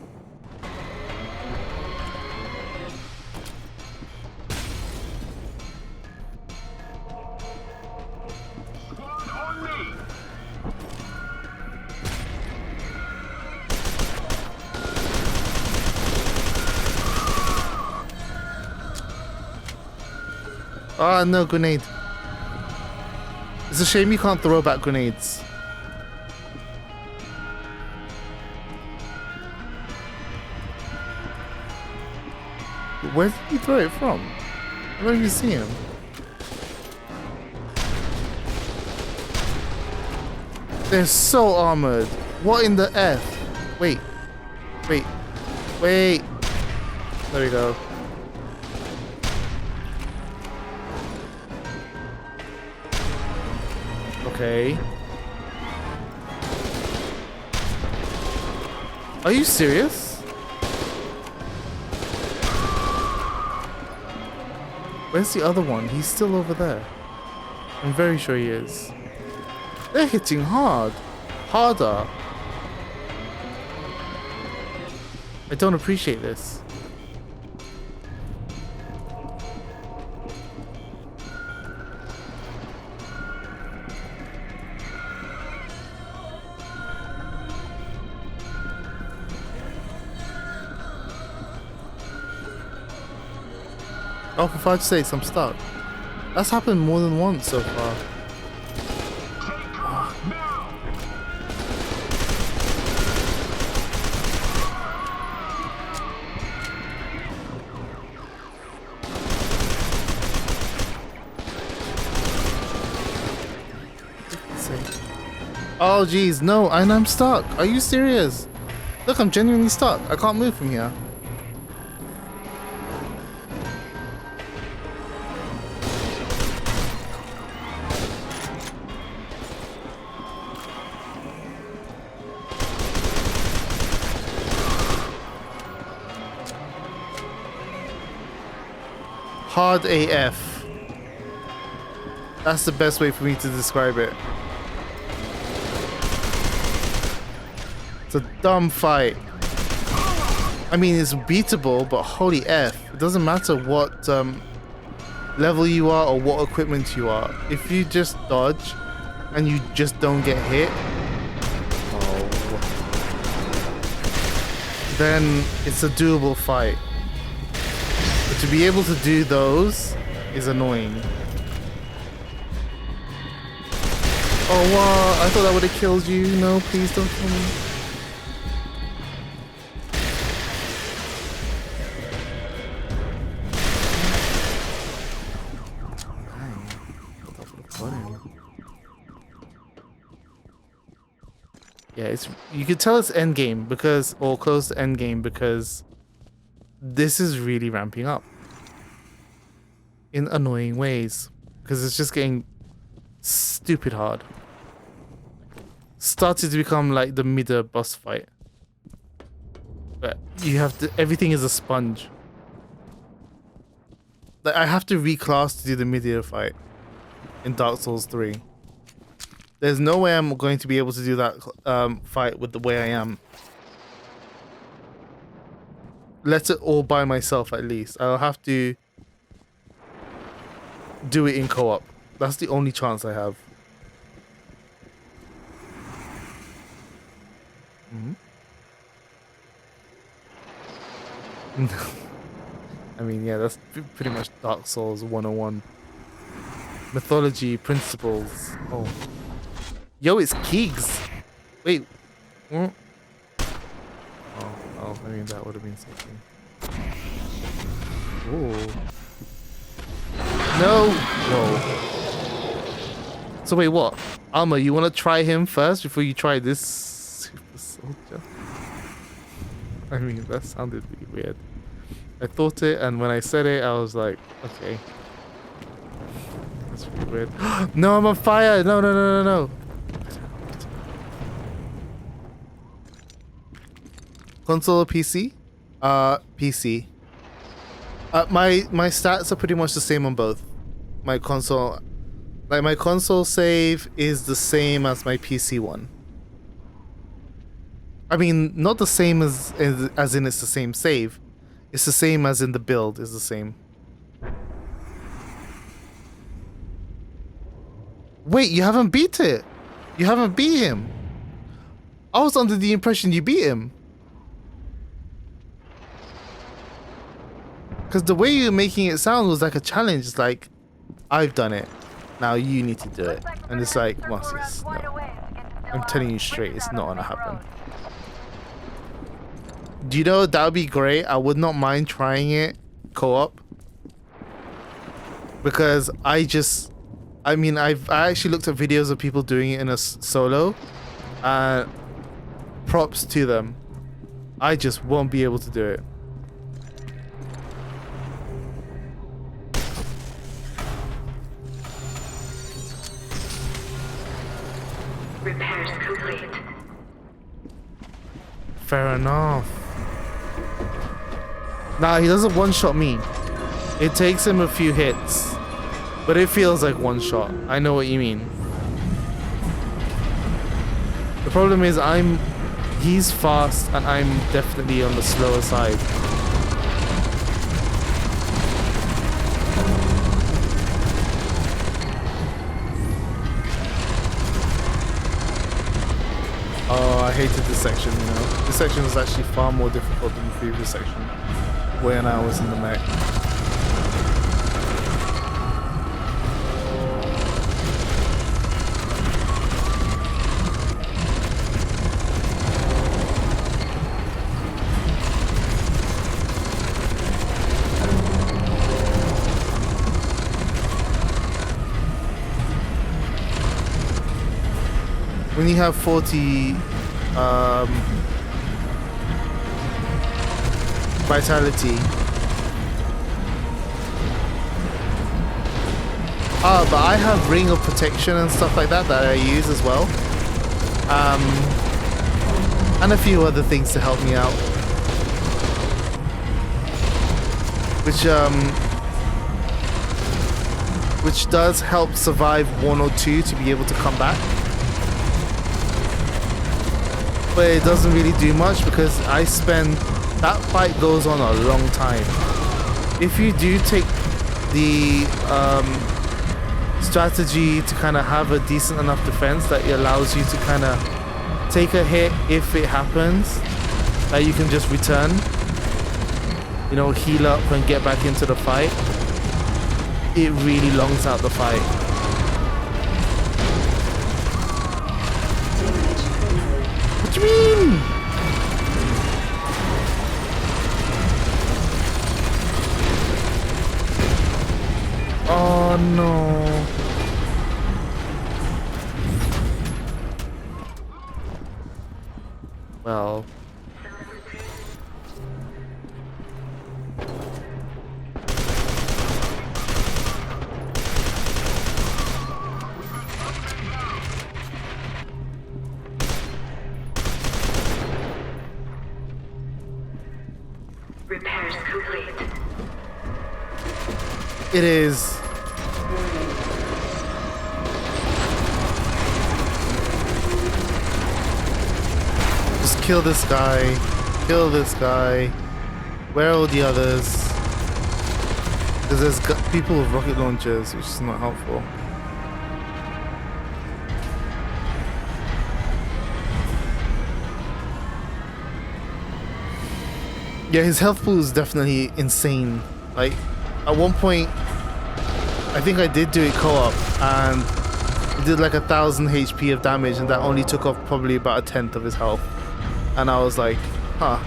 Ah, no, grenade. It's a shame you can't throw back grenades. Where did you throw it from? I don't even see him. They're so armored. What in the F? Wait. Wait. Wait. There we go. Okay. Are you serious? Where's the other one? He's still over there. I'm very sure he is. They're hitting hard. Harder. I don't appreciate this. Oh, for 5 sakes, I'm stuck. That's happened more than once so far. Oh geez, no, and I'm stuck. Are you serious? Look, I'm genuinely stuck. I can't move from here. Hard AF. That's the best way for me to describe it. It's a dumb fight. I mean, it's beatable, but holy F. It doesn't matter what level you are or what equipment you are. If you just dodge and you just don't get hit, then it's a doable fight. But to be able to do those is annoying. Oh wow, I thought that would have killed you. No, please don't kill me. Yeah, it's, you could tell it's end game because, or close to end game because this is really ramping up in annoying ways because it's just getting stupid hard. Started to become like the mid boss fight, but you have to, everything is a sponge. Like I have to reclass to do the mid fight in Dark Souls 3. There's no way I'm going to be able to do that fight with the way I am. let it all by myself at least. I'll have to do it in co-op. That's the only chance I have. I mean, yeah, that's pretty much Dark Souls 101. Mythology, principles. Oh. Yo, it's Keegs. Wait. What? Oh, I mean, that would have been something. Ooh. No! Whoa. So wait, what? Alma, you want to try him first before you try this super soldier? I mean, that sounded really weird. I thought it, and when I said it, I was like, okay. That's really weird. No, I'm on fire! No, no, no, no, no! Console or PC? PC. My stats are pretty much the same on both. My console save is the same as my PC one. I mean, not the same as in it's the same save. It's the same as in the build is the same. Wait, you haven't beat it? You haven't beat him? I was under the impression you beat him. Because the way you're making it sound was like a challenge. It's like, I've done it. Now you need to do it. And it's like, Marcus, no. I'm telling you straight, it's not gonna happen. Do you know, that would be great. I would not mind trying it co-op. Because I actually looked at videos of people doing it in a solo. Props to them. I just won't be able to do it. Repairs complete. Fair enough. Nah, he doesn't one-shot me. It takes him a few hits. But it feels like one shot. I know what you mean. The problem is he's fast and I'm definitely on the slower side. Oh, I hated this section, you know. This section was actually far more difficult than the previous section when I was in the mech. When you have 40 vitality. But I have ring of protection and stuff like that I use as well. And a few other things to help me out. Which does help survive 1 or 2 to be able to come back. But it doesn't really do much because that fight goes on a long time. If you do take the strategy to kind of have a decent enough defense that it allows you to kind of take a hit if it happens, that you can just return, you know, heal up and get back into the fight, it really longs out the fight. What do you mean? Oh no. Well. Repairs complete. It is. Just kill this guy. Kill this guy. Where are all the others? Because there's people with rocket launchers, which is not helpful. Yeah, his health pool is definitely insane. Like, at one point, I think I did do it co-op, and it did like 1,000 HP of damage, and that only took off probably about 1/10 of his health. And I was like, huh,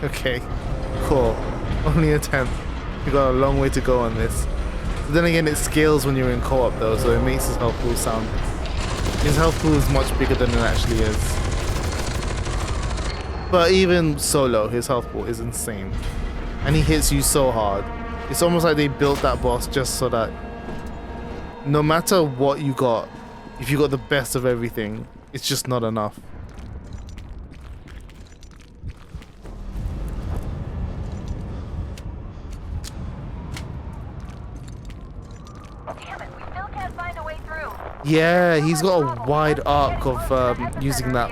okay, cool. Only 1/10. You got a long way to go on this. But then again, it scales when you're in co-op though, so it makes his health pool sound... His health pool is much bigger than it actually is. But even solo, his health pool is insane. And he hits you so hard. It's almost like they built that boss just so that no matter what you got, if you got the best of everything, it's just not enough. Damn it, we still can't find a way through. Yeah, he's got a wide arc of using that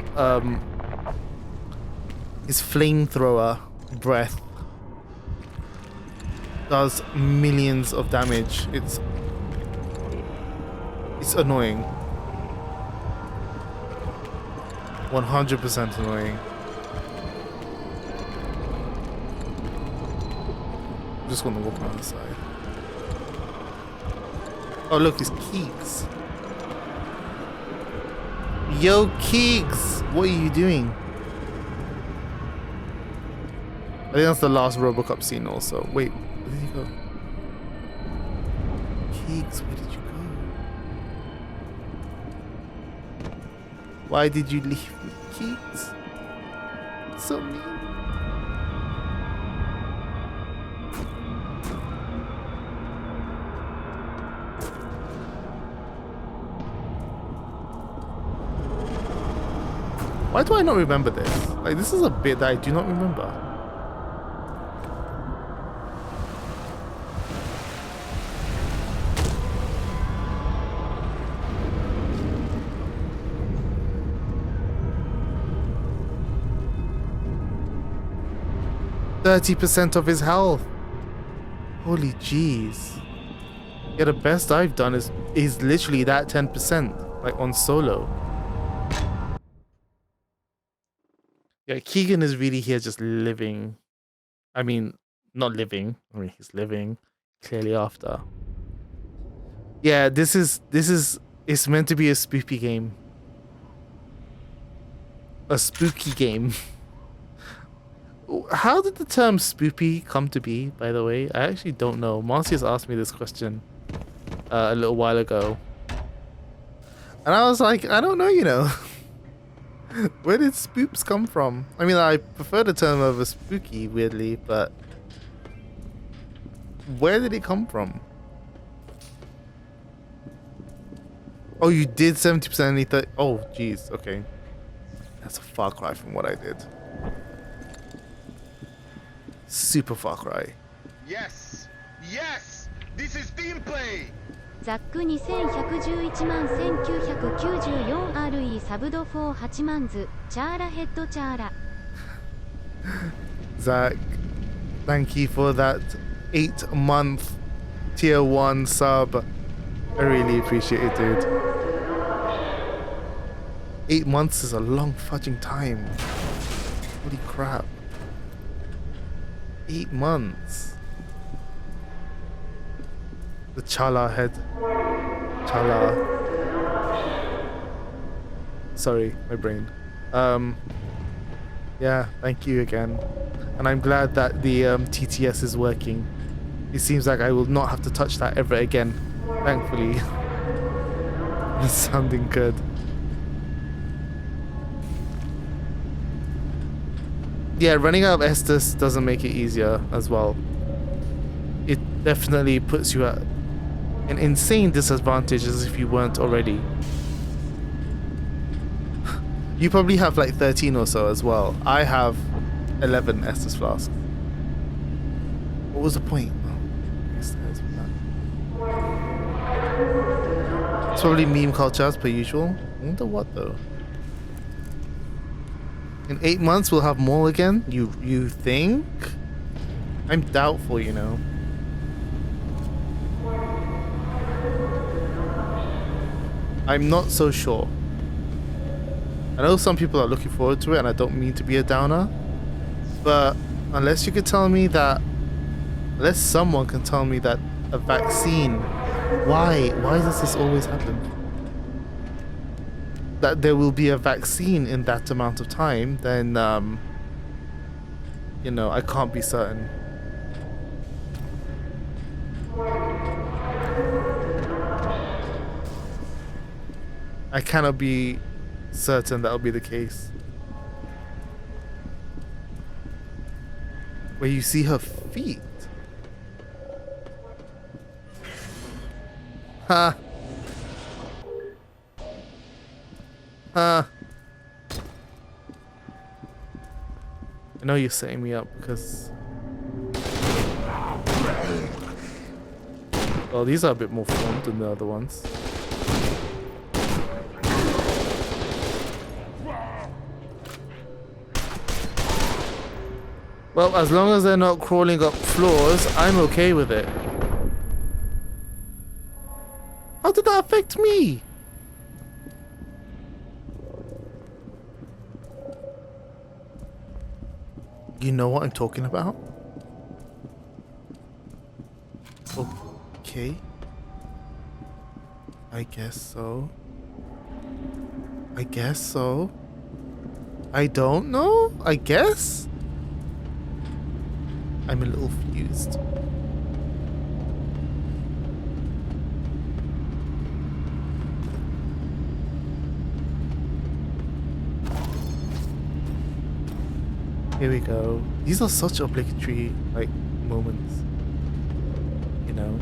his flamethrower breath does millions of damage. It's annoying. 100% annoying. I'm just gonna walk around the side. Oh look, it's Keegs. Yo Keegs, what are you doing? I think that's the last RoboCop scene also. Wait, where did he go? Keegs, where did you go? Why did you leave me, Keegs? So mean. Why do I not remember this? Like, this is a bit that I do not remember. %30 of his health. Holy jeez. Yeah, the best I've done is literally that 10%, like on solo. Yeah, Keegan is really here just living. I mean, not living. I mean, he's living clearly after. Yeah, this is it's meant to be a spoopy game. A spooky game. How did the term spoopy come to be, by the way? I actually don't know. Marcius asked me this question a little while ago. And I was like, I don't know, you know. Where did spoops come from? I mean, I prefer the term over spooky, weirdly, but where did it come from? Oh, you did 70% and he thought, oh, jeez, okay. That's a far cry from what I did. Super far cry. Yes! Yes! This is team play! ザック2111万1994 RE サブド4 8万ズチャーラヘッドチャーラ Zach, thank you for that 8-month tier 1 sub. I really appreciate it, dude. 8 months is a long fudging time. Holy crap. 8 months. The Chala head. Chala. Sorry, my brain. Yeah, thank you again. And I'm glad that the TTS is working. It seems like I will not have to touch that ever again. Thankfully. It's sounding good. Yeah, running out of Estus doesn't make it easier as well. It definitely puts you at an insane disadvantage as if you weren't already. You probably have like 13 or so as well. I have 11 Estus flasks. What was the point? It's probably meme culture as per usual. I wonder what though. In 8 months we'll have more again? You think? I'm doubtful, you know. I'm not so sure. I know some people are looking forward to it, and I don't mean to be a downer, but unless you could tell me that, unless someone can tell me that a vaccine, why does this always happen? That there will be a vaccine in that amount of time, then, you know, I can't be certain. I cannot be certain that'll be the case. Where you see her feet. Ha. Ha. I know you're setting me up because... Oh, these are a bit more formed than the other ones. Well, as long as they're not crawling up floors, I'm okay with it. How did that affect me? You know what I'm talking about? Okay. I guess so. I guess so. I don't know? I guess? I'm a little confused. Here we go. These are such obligatory, like, moments. You know?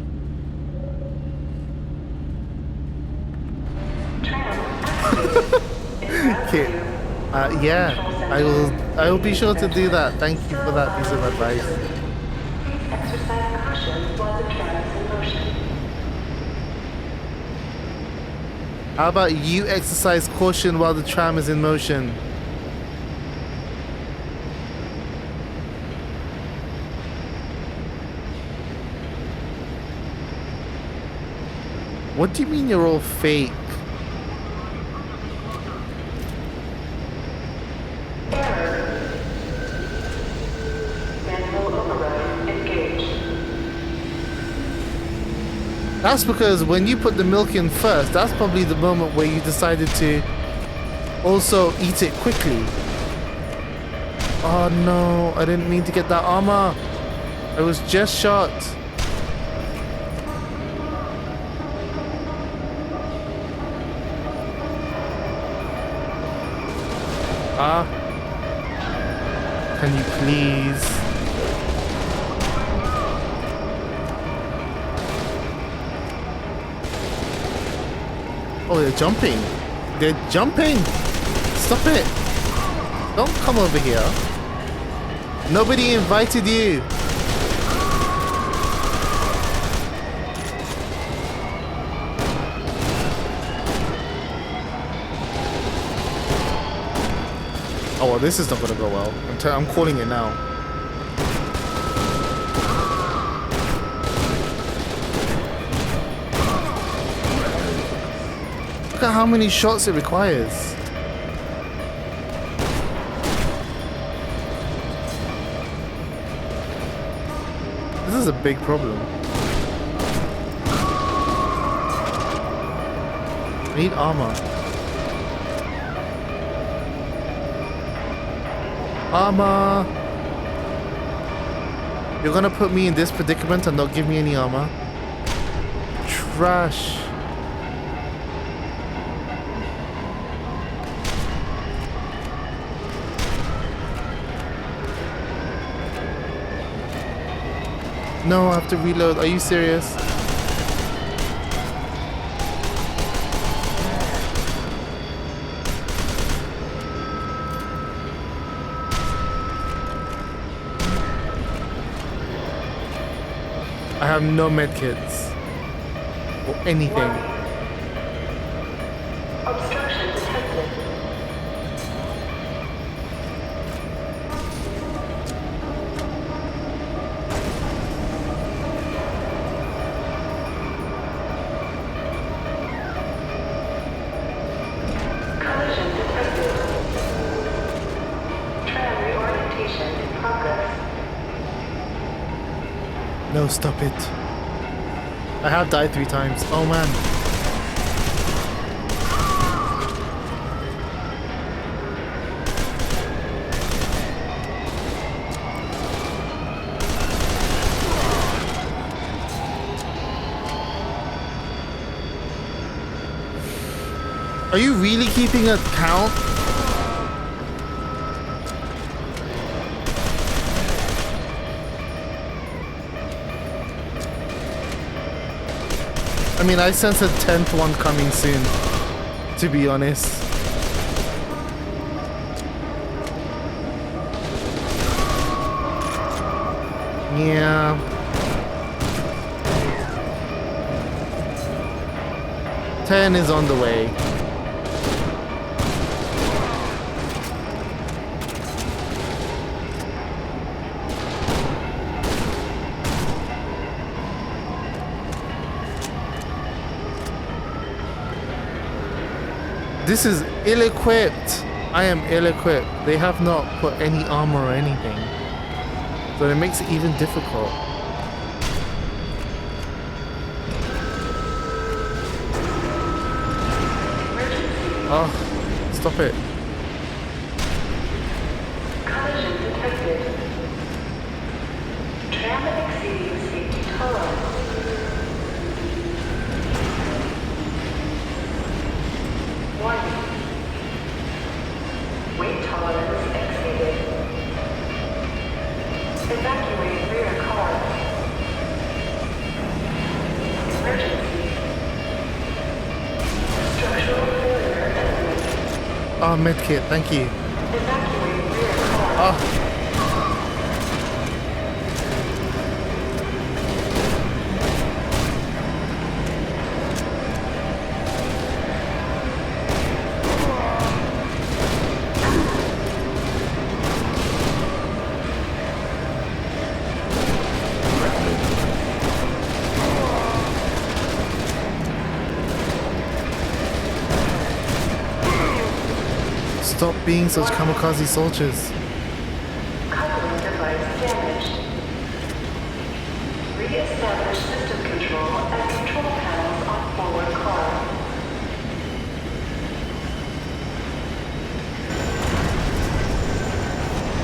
Okay. Yeah. I will be sure to do that. Thank you for that piece of advice. Exercise caution while the tram is in motion. How about you exercise caution while the tram is in motion? What do you mean you're all fake? Error. Manual override engaged. That's because when you put the milk in first, that's probably the moment where you decided to also eat it quickly. Oh no, I didn't mean to get that armor. I was just shot. Can you please? Oh, they're jumping. They're jumping. Stop it. Don't come over here. Nobody invited you. Oh, well, this is not gonna go well. I'm calling it now. Look at how many shots it requires. This is a big problem. I need armor. Armor! You're gonna put me in this predicament and not give me any armor? Trash. No, I have to reload. Are you serious? I have no medkits or anything. Obstruction detected. No, stop it. I have died 3 times. Oh man. Are you really keeping a count? I mean, I sense a 10th one coming soon, to be honest. Yeah. Ten is on the way. This is ill-equipped. I am ill-equipped. They have not put any armor or anything. So it makes it even difficult. Oh, stop it. Collision detected. Tram exceeding safety tolerance. Warning. Weight tolerance exceeded. Evacuate rear car. Emergency. Structural failure imminent. Oh, medkit, thank you. Evacuate rear car. Oh. Stop being such kamikaze soldiers. Coupling device damaged. Re-establish system control and control panels on forward car.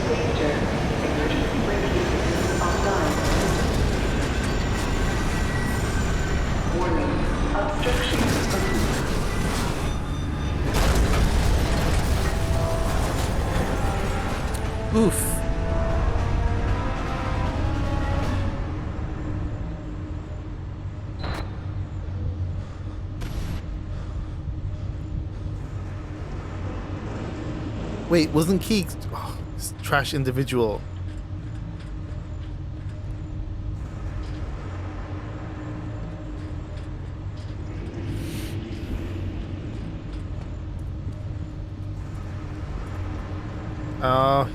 Danger. Emergency braking systems offline. Warning. Obstruction. Oof. Wait, wasn't Keeks this trash individual?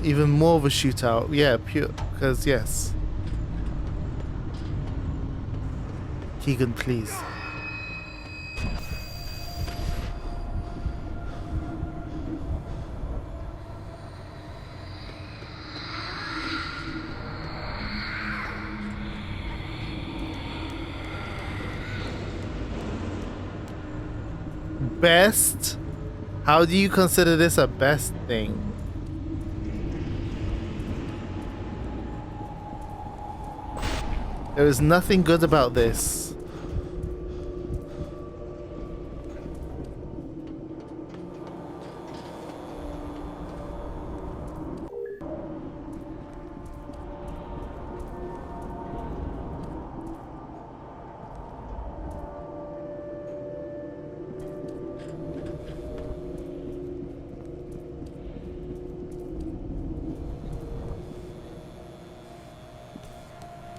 Even more of a shootout. Yeah, pure, because yes. Keegan, please. Best? How do you consider this a best thing? There is nothing good about this.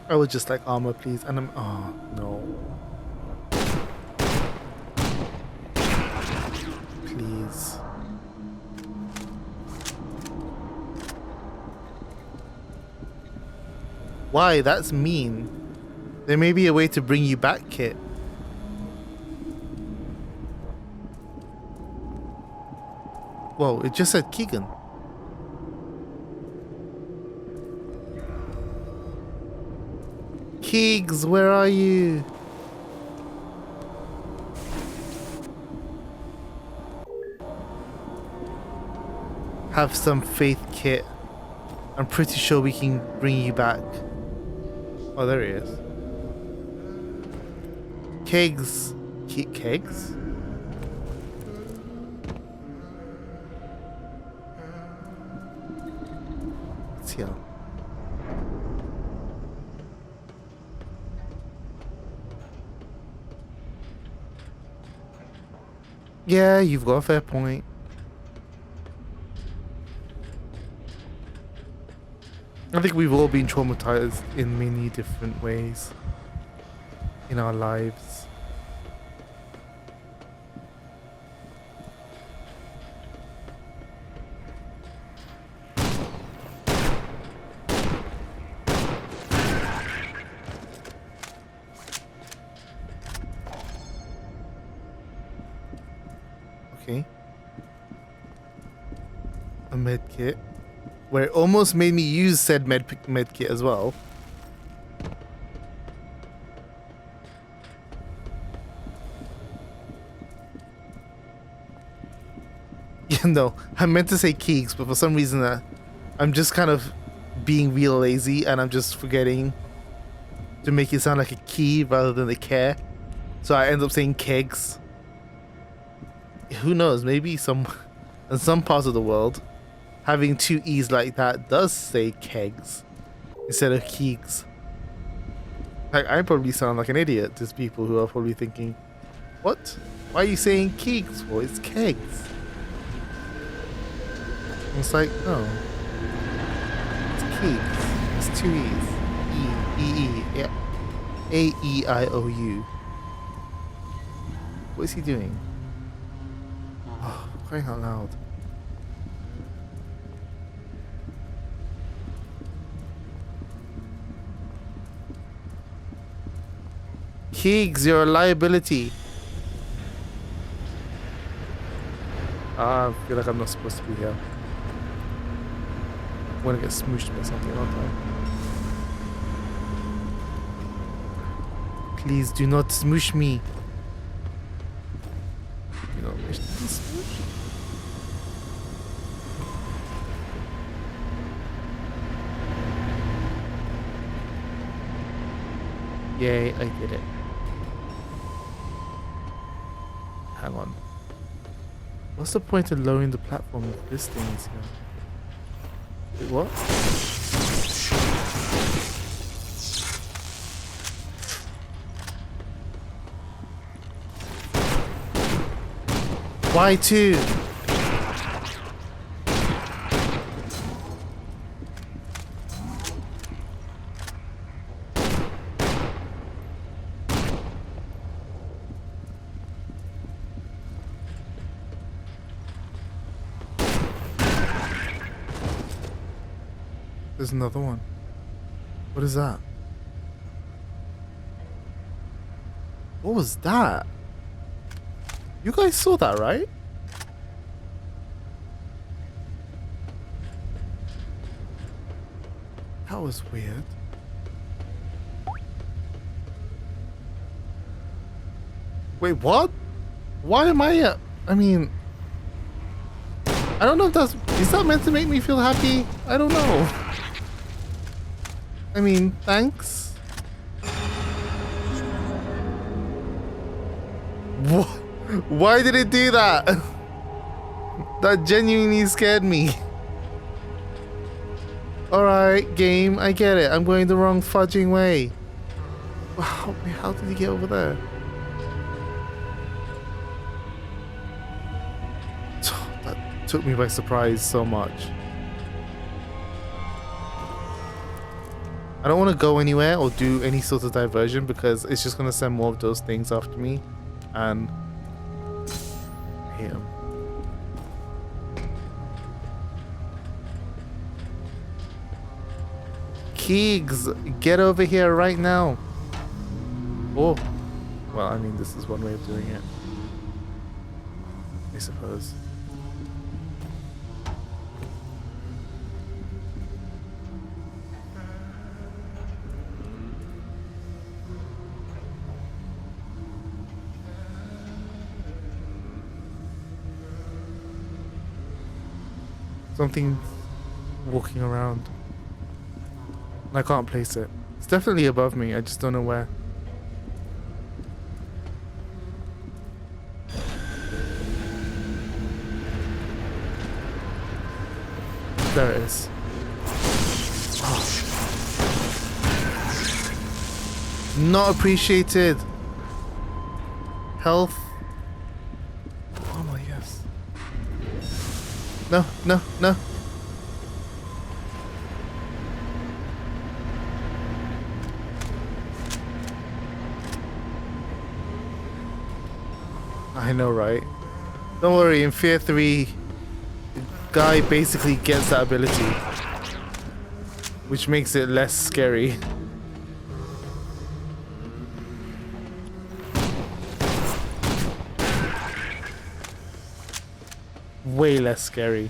I would just like armor, please. And I'm. Oh, no. Please. Why? That's mean. There may be a way to bring you back, Kit. Whoa, it just said Keegan. Keegs, where are you? Have some faith, Kit. I'm pretty sure we can bring you back. Oh, there he is. Kegs. Kegs? It's here. Yeah, you've got a fair point. I think we've all been traumatized in many different ways in our lives. Okay. A med kit. Where it almost made me use said med kit as well. Yeah, no, I meant to say Keegs, but for some reason I'm just kind of being real lazy and I'm just forgetting to make it sound like a key rather than a care. So I end up saying kegs. Who knows, maybe in some parts of the world having two E's like that does say kegs instead of keegs. Like, I probably sound like an idiot to people who are probably thinking, what? Why are you saying keegs for? It's kegs. It's like, no. It's keegs. It's two E's. E. Yeah. A-E-I-O-U. What is he doing? Oh, crying out loud. Keegs, you're a liability. I feel like I'm not supposed to be here. I'm gonna get smooshed by something, aren't I? Please do not smoosh me. You don't wish to be smooshed. Yay, I did it. Hang on. What's the point of lowering the platform if this thing is here? Wait, what? Why two? There's another one. What is that? What was that? You guys saw that, right? That was weird. Wait, what? Why am I I mean, I don't know if is that meant to make me feel happy? I don't know. I mean, thanks. What? Why did it do that? That genuinely scared me. Alright, game, I get it. I'm going the wrong fudging way. Wow, how did he get over there? That took me by surprise so much. I don't want to go anywhere or do any sort of diversion because it's just going to send more of those things after me. And I hate them. Keegs, get over here right now. Oh, well, I mean, this is one way of doing it, I suppose. Something walking around. And I can't place it. It's definitely above me. I just don't know where. There it is. Oh. Not appreciated. Health. Oh my yes. No, no, no. I know, right? Don't worry, in F.E.A.R 3, the guy basically gets that ability, which makes it less scary. Way less scary.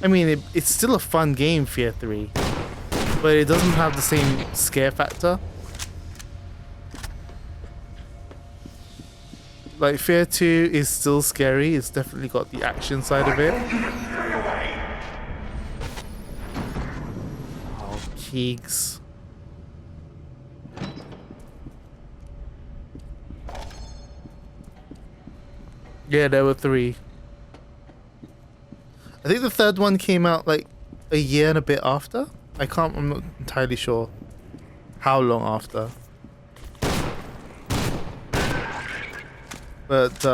I mean, it's still a fun game, F.E.A.R 3, but it doesn't have the same scare factor. Like, F.E.A.R 2 is still scary. It's definitely got the action side of it. Oh, Keegs. Yeah, there were 3. I think the third one came out like a year and a bit after. I'm not entirely sure how long after. But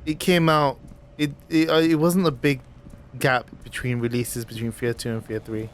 it came out. It wasn't a big gap between releases between F.E.A.R 2 and F.E.A.R 3.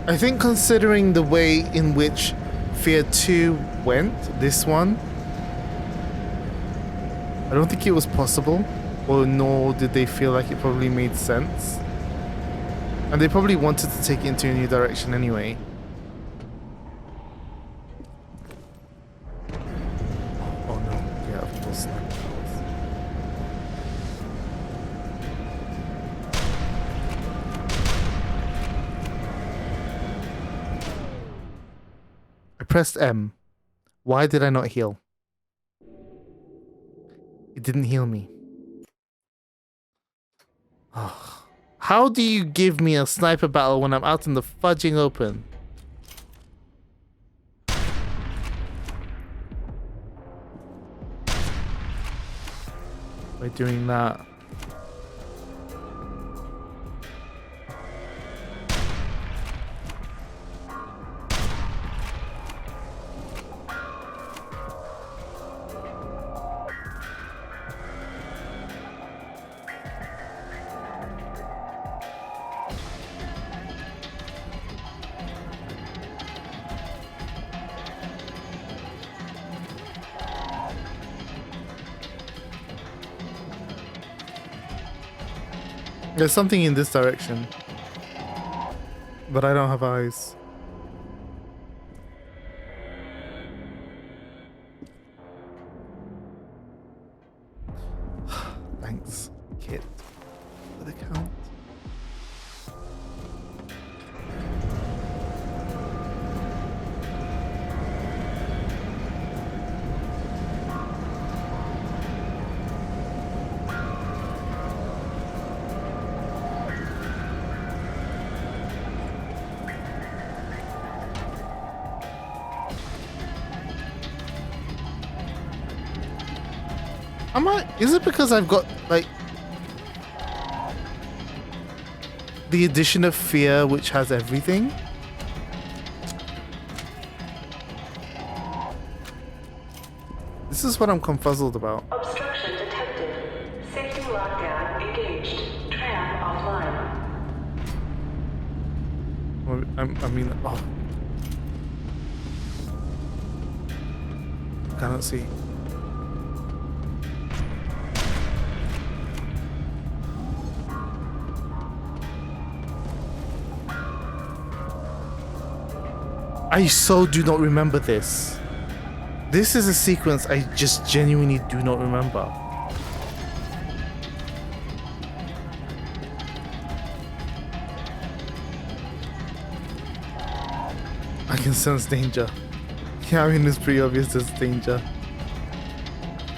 I think considering the way in which F.E.A.R 2 went, this one, I don't think it was possible, or nor did they feel like it probably made sense. And they probably wanted to take it into a new direction anyway. Oh no, yeah, of course not. I pressed M. Why did I not heal? It didn't heal me. Oh. How do you give me a sniper battle when I'm out in the fudging open? By doing that. There's something in this direction, but I don't have eyes. Thanks, kid, for the count. Is it because I've got, like, the edition of F.E.A.R, which has everything? This is what I'm confuzzled about. Obstruction detected. Safety lockdown engaged. Tram offline. I mean, oh. Cannot see. I so do not remember this. This is a sequence I just genuinely do not remember. I can sense danger. Yeah, I mean, it's pretty obvious there's danger.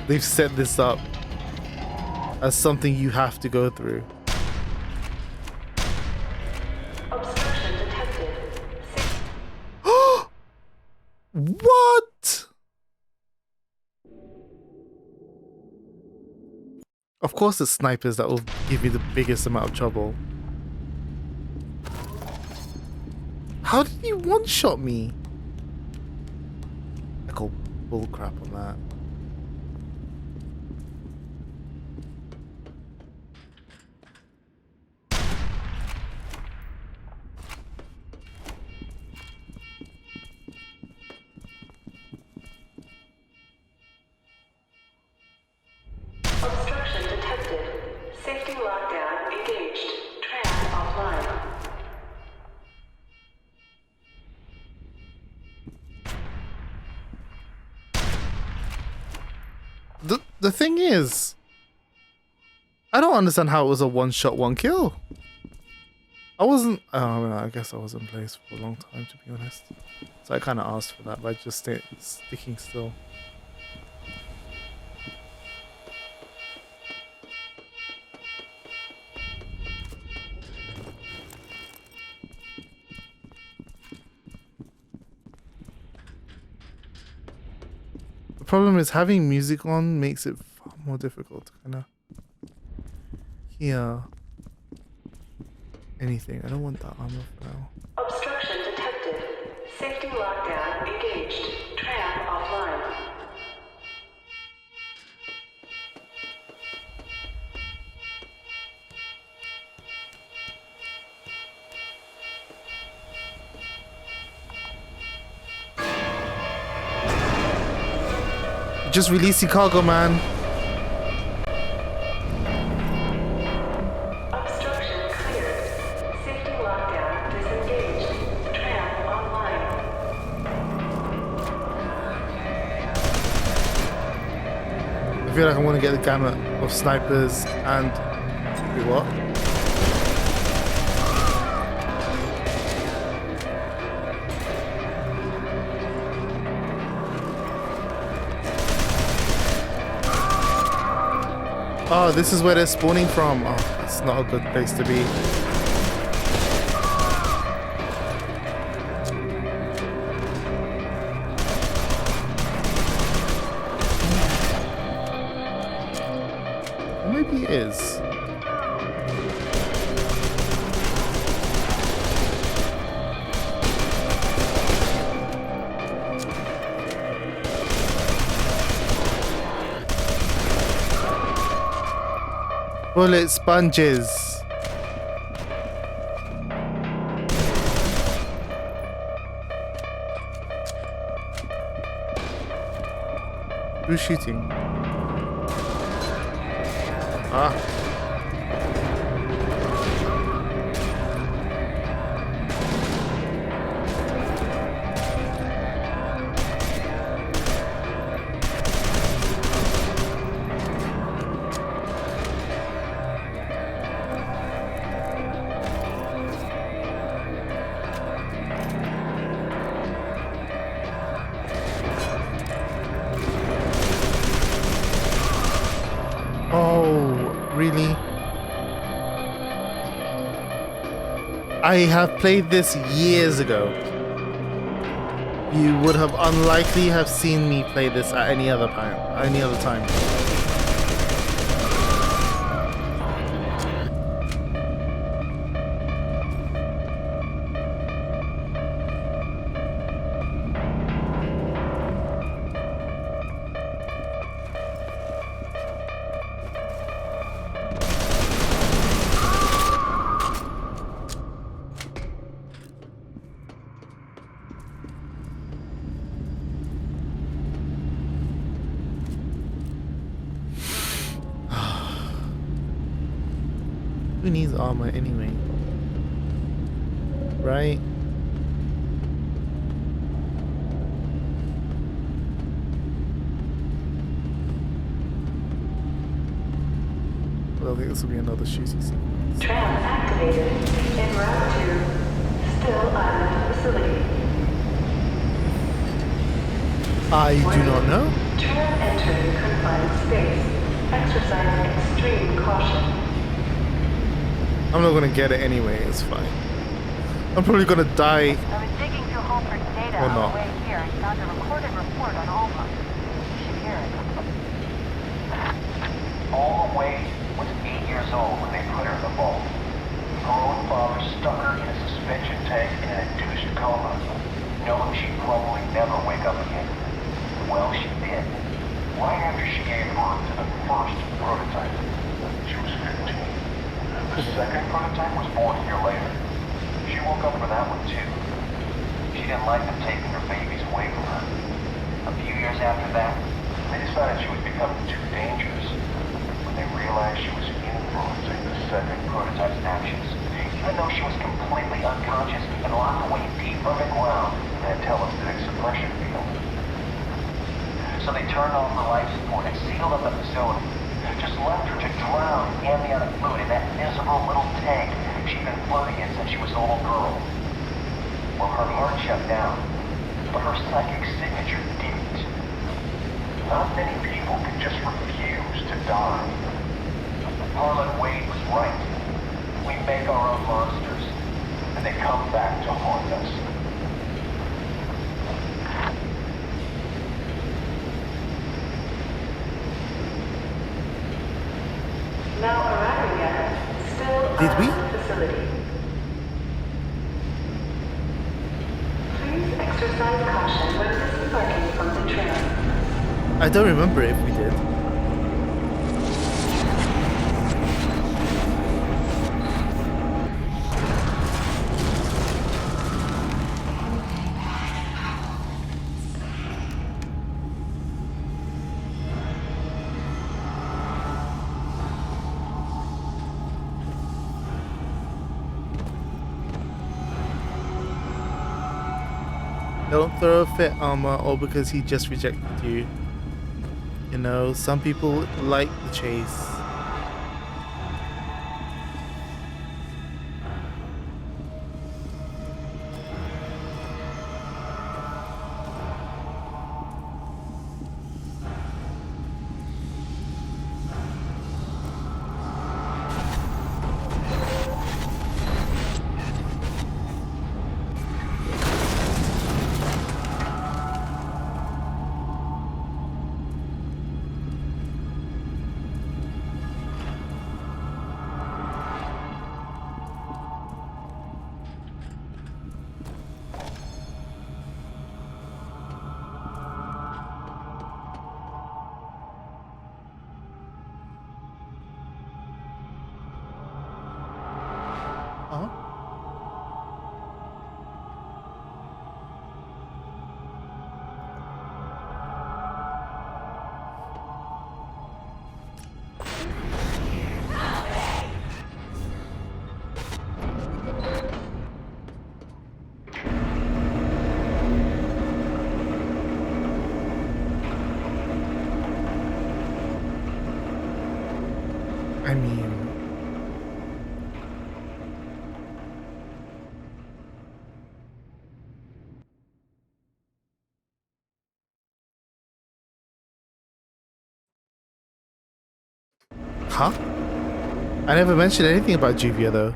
They've set this up as something you have to go through. Obstruction detected. What? Of course it's snipers that will give me the biggest amount of trouble. How did he one-shot me? I call bullcrap on that. Obstruction detected. Safety lockdown engaged. Tram offline. The thing is, I don't understand how it was a one-shot, one-kill. I wasn't. Oh, I guess I was in place for a long time, to be honest. So I kind of asked for that by just sticking still. The problem is having music on makes it far more difficult to kind of hear anything. I don't want that armor for now. Obstruction detected. Safety lockdown engaged. Tram offline. Just release the cargo, man. Obstruction cleared. Safety lockdown disengaged. Tram online. I feel like I want to get the gamut of snipers and wait, what? Oh, this is where they're spawning from. Oh, it's not a good place to be. Or maybe it is. Bullet sponges. Who's shooting? Ah. Really? I have played this years ago. You would have unlikely have seen me play this at any other time. Who needs armor anyway? Right? don't think this will be another shooting sequence. Tram activated. En route to Still Island facility. I do not know. Tram entering confined space. Exercising extreme caution. I'm not gonna get it anyway, it's fine. I'm probably gonna die. I was digging through Halford's data Or on not. the way here and found a recorded report on Alma. You should hear it. Alma Wade was 8 years old when they put her in the vault. Her own father stuck her in a suspension tank in an induced coma, knowing she'd probably never wake up again. Well, she did. Right after she gave birth to the first prototype. She was 15. The second prototype was born a year later. She woke up for that one too. She didn't like them taking her babies away from her. A few years after that, they decided she was becoming too dangerous. When they realized she was influencing the second prototype's actions, even though she was completely unconscious and locked away deep underground in a telesthetic suppression field. So they turned off the life support and sealed up the facility. Just left her to drown in amniotic fluid in that miserable little tank she'd been floating in since she was a little girl. Well, her heart shut down, but her psychic signature didn't. Not many people can just refuse to die. Harlan Wade was right. We make our own monsters, and they come back to haunt us. Now arriving at Still Did we? Island facility. Please exercise caution when disembarking from the tram. I don't remember if we did. Don't throw a fit armor all because he just rejected you. You know, some people like the chase. Uh-huh. I mean, huh? I never mentioned anything about Juvia though.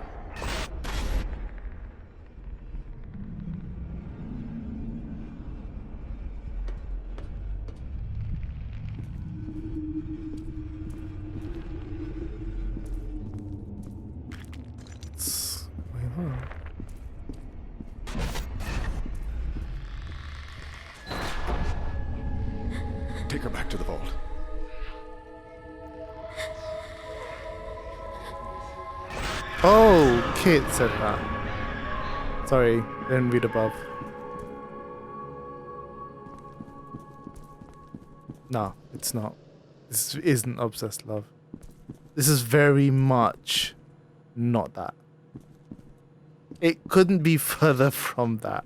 What's going on? Take her back to the vault. Oh, Kit said that. Sorry, didn't read above. No, it's not. This isn't obsessed love. This is very much not that. It couldn't be further from that.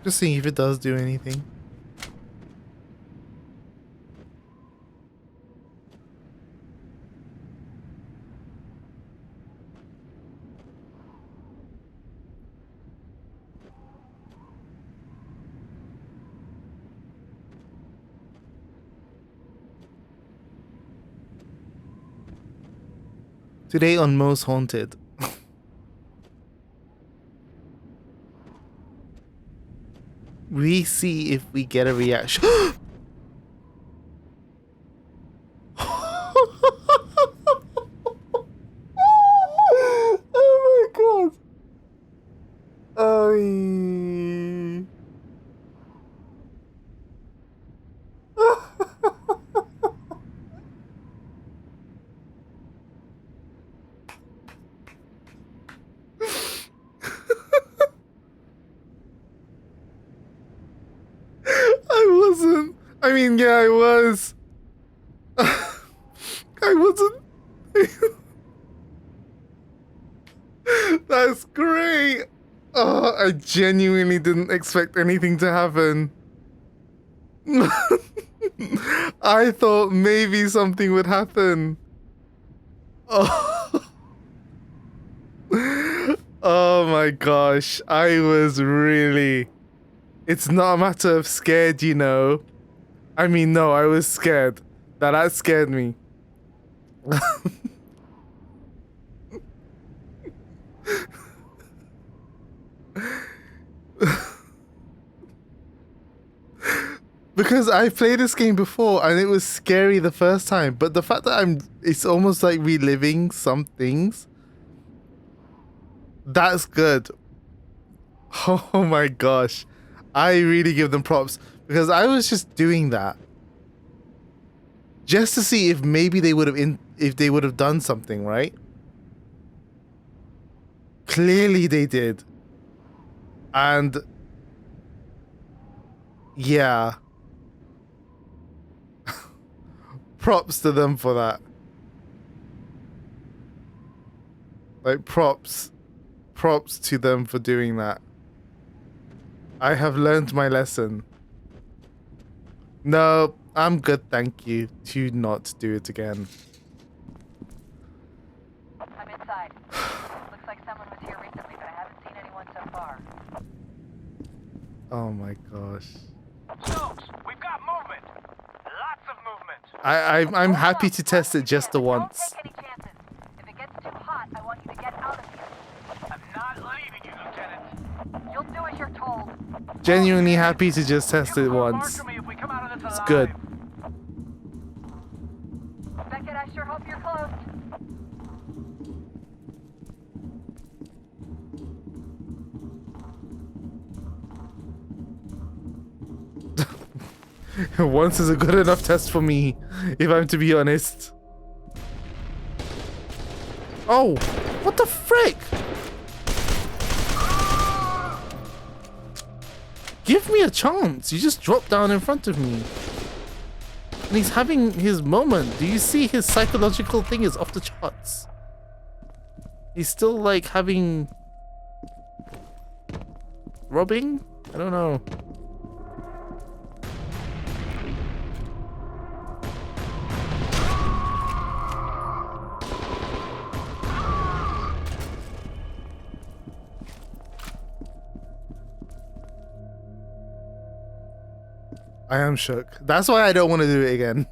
Just seeing if it does do anything. Today on Most Haunted. We see if we get a reaction. Oh my god. I wasn't. I mean, yeah, I was. I wasn't. That's great. Oh, I genuinely didn't expect anything to happen. I thought maybe something would happen. Oh. Oh my gosh. I was really... It's not a matter of scared, you know. I mean, no, I was scared. That scared me. Because I played this game before and it was scary the first time, but the fact that it's almost like reliving some things. That's good. Oh my gosh. I really give them props because I was just doing that just to see if maybe they would have done something, right? Clearly they did. And yeah. Props to them for that. Like props to them for doing that. I have learned my lesson. No, I'm good, thank you. To not do it again. I'm inside. Looks like someone was here recently, but I haven't seen anyone so far. Oh my gosh. Stokes, we've got movement. Lots of movement. I'm happy to test it just the once. Don't take any chances. If it gets too hot, I want you to get out of here. I'm not leaving you, Lieutenant. You'll do as you're told. Genuinely happy to just test it once. It's good. Beckett, I sure hope you're close. Once is a good enough test for me, if I'm to be honest. Oh, what the frick? Give me a chance. You just dropped down in front of me. And he's having his moment. Do you see his psychological thing is off the charts? He's still like having... Robbing? I don't know. I am shook. That's why I don't want to do it again.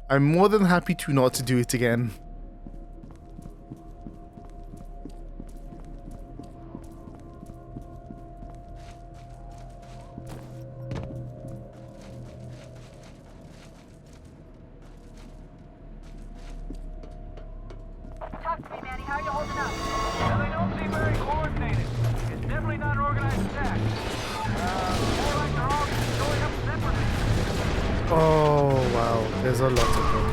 I'm more than happy to not to do it again. Talk to me, Manny. How are you holding up? Well, they don't seem very coordinated. It's definitely not an organized attack. More like they're all showing up separately. Oh, wow. There's a lot of them.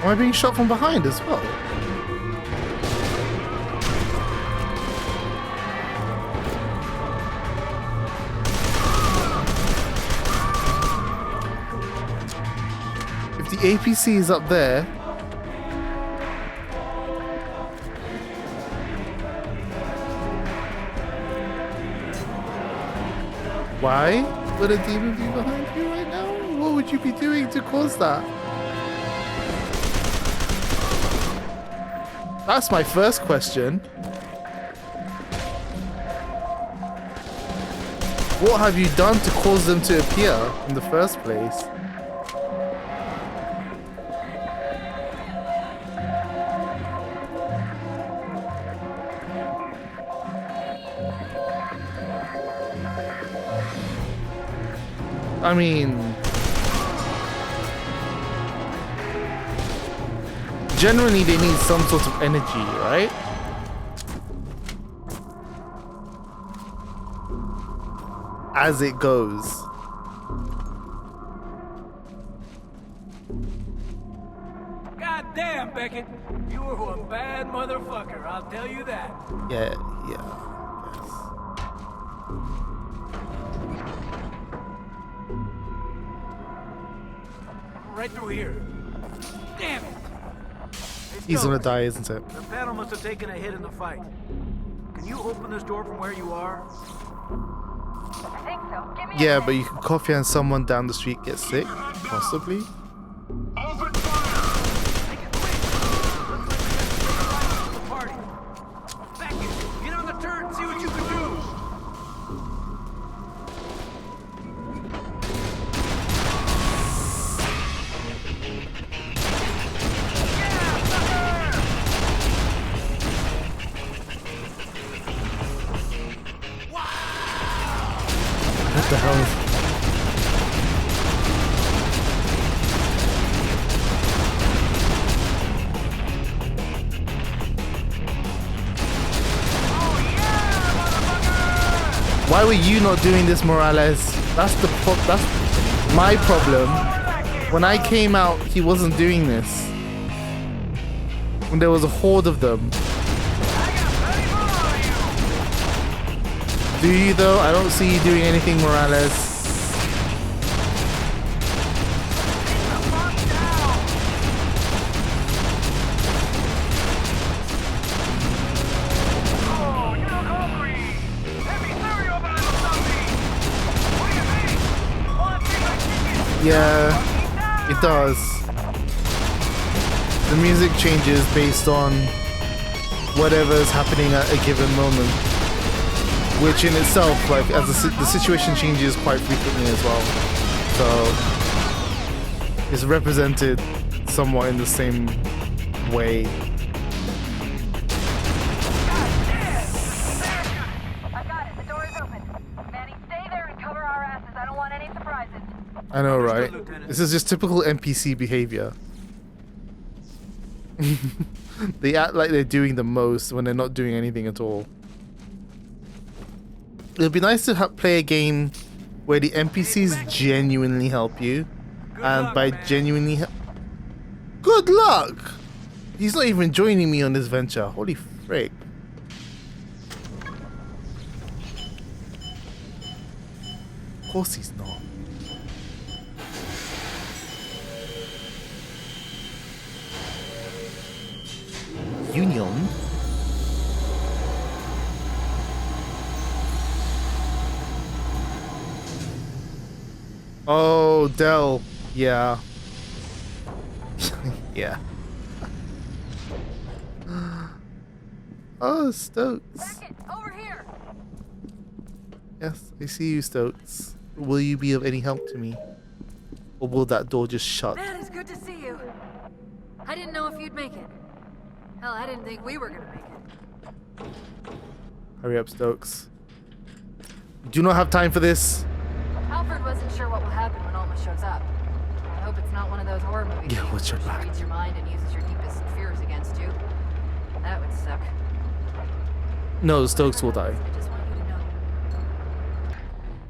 Am I being shot from behind as well? APC is up there. Why would a demon be behind you right now? What would you be doing to cause that? That's my first question. What have you done to cause them to appear in the first place? I mean, generally they need some sort of energy, right? As it goes. God damn, Beckett. You were one bad motherfucker, I'll tell you that. Yeah. Right through here. Damn it. He's gonna die, isn't it? The panel must have taken a hit in the fight. Can you open this door from where you are? I think so. Give me Yeah, a but you can coffee and someone down the street gets sick, possibly. Open fire! Make it quick. Looks like they're gonna take a ride to the party. Beckett, get on the turret and see what you can do. What the hell? Why were you not doing this, Morales? That's my problem. When I came out, he wasn't doing this. When there was a horde of them. Do you though? I don't see you doing anything, Morales. Yeah, it does. The music changes based on whatever's happening at a given moment. Which in itself, like, as the situation changes quite frequently as well. So, it's represented somewhat in the same way. I got it. The door is open. Manny, stay there and cover our asses. I don't want any surprises. I know, right? This is just typical NPC behavior. They act like they're doing the most when they're not doing anything at all. It would be nice to play a game where the NPCs genuinely help you. And by genuinely good luck! He's not even joining me on this venture. Holy frick. Of course he's not. Union? Oh, Dell. Yeah. Yeah. Oh, Stokes. Beckett, over here. Yes, I see you, Stokes. Will you be of any help to me? Or will that door just shut? Man, it's good to see you. I didn't know if you'd make it. Hell, I didn't think we were gonna make it. Hurry up, Stokes. Do not have time for this. Alfred wasn't sure what will happen when Alma shows up. I hope it's not one of those horror movie Yeah, things what's your where she back? reads your mind and uses your deepest fears against you. That would suck. No, Stokes will die. I just want you to know.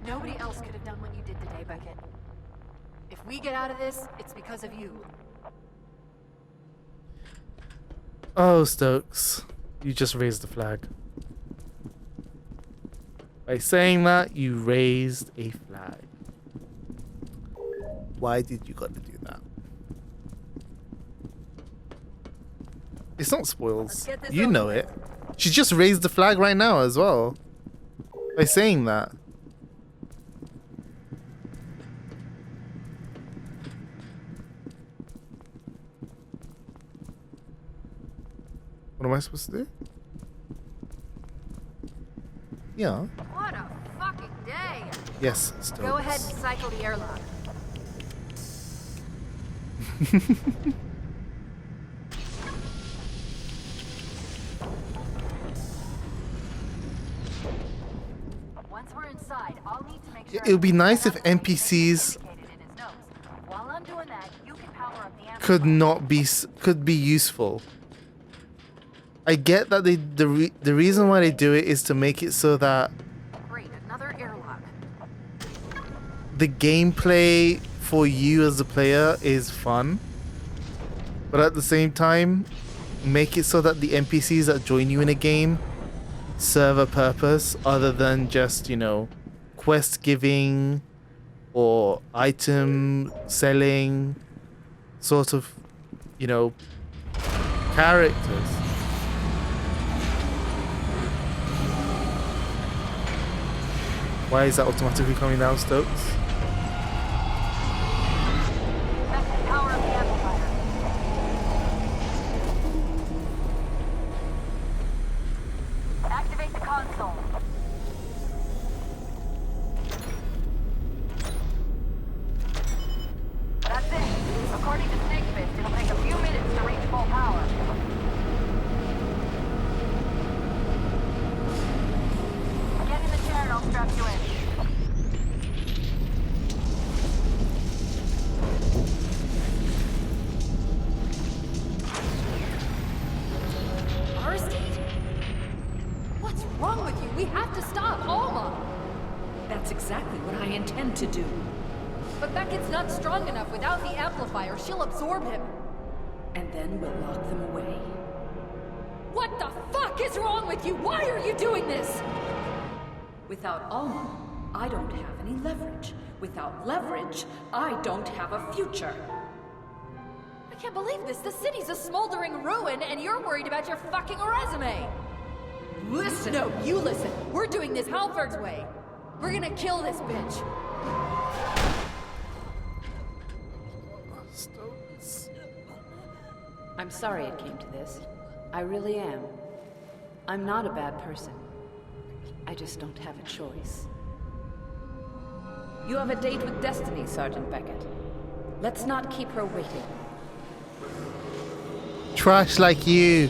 Nobody else could have done what you did today, Beckett. If we get out of this, it's because of you. Oh, Stokes. You just raised the flag. By saying that, you raised a flag. Why did you gotta do that? It's not spoils. get this You over know with. it. She just raised the flag right now as well. By saying that. What am I supposed to do? Yeah. What a fucking day! Yes, still. Go ahead and cycle the airlock. Once we're inside, I'll need to make sure. It would be nice if NPCs While I'm doing that, you can power up the amplifier. could be useful. I get that the reason why they do it is to make it so that Great, another airlock. the gameplay for you as a player is fun, but at the same time make it so that the NPCs that join you in a game serve a purpose other than just, you know, quest giving or item selling sort of, you know, characters. Why is that automatically coming down, Stokes? That's the power of the amplifier. Activate the console. That's it. According to Snakefist, it'll take a few minutes to reach full power. Get in the chair and I'll strap you in. Aristide? What's wrong with you? We have to stop Alma! That's exactly what I intend to do. But that kid's not strong enough. Without the amplifier, she'll absorb him. And then we'll lock them away. What the fuck is wrong with you? Why are you doing this? Without Alma, I don't have any leverage. Without leverage, I don't have a future. I can't believe this. The city's a smoldering ruin, and you're worried about your fucking resume. Listen! No, you listen. We're doing this Halford's way. We're gonna kill this bitch. I'm sorry it came to this. I really am. I'm not a bad person. I just don't have a choice. You have a date with Destiny, Sergeant Beckett. Let's not keep her waiting. Trash like you.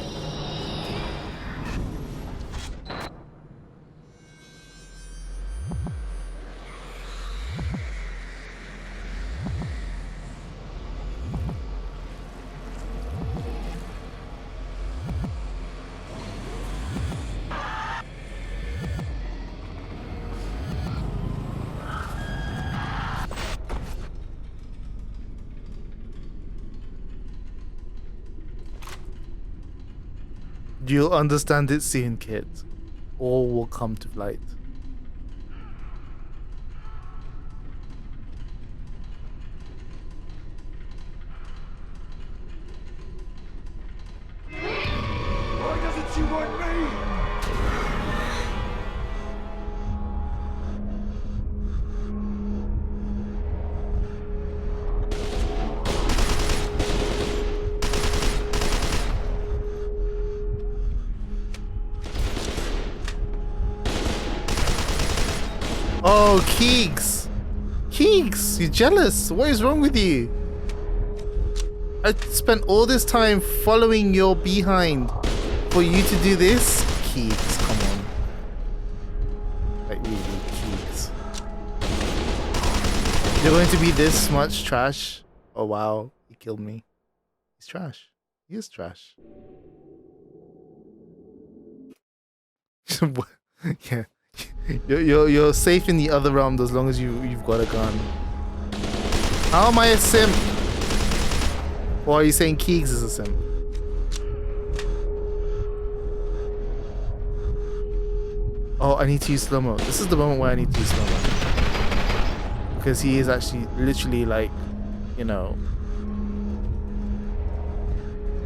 You'll understand it soon, kid. All will come to light. Why doesn't she want me? Oh, Keegs! Keegs, you jealous? What is wrong with you? I spent all this time following your behind for you to do this? Keegs, come on. Like, really, Keegs. You're going to be this much trash? Oh, wow. He killed me. He's trash. He is trash. Yeah. You're safe in the other realm as long as you've got a gun. How am I a simp? Or are you saying Keegs is a simp? Oh, I need to use slow-mo. This is the moment where I need to use slow-mo. Because he is actually literally like, you know.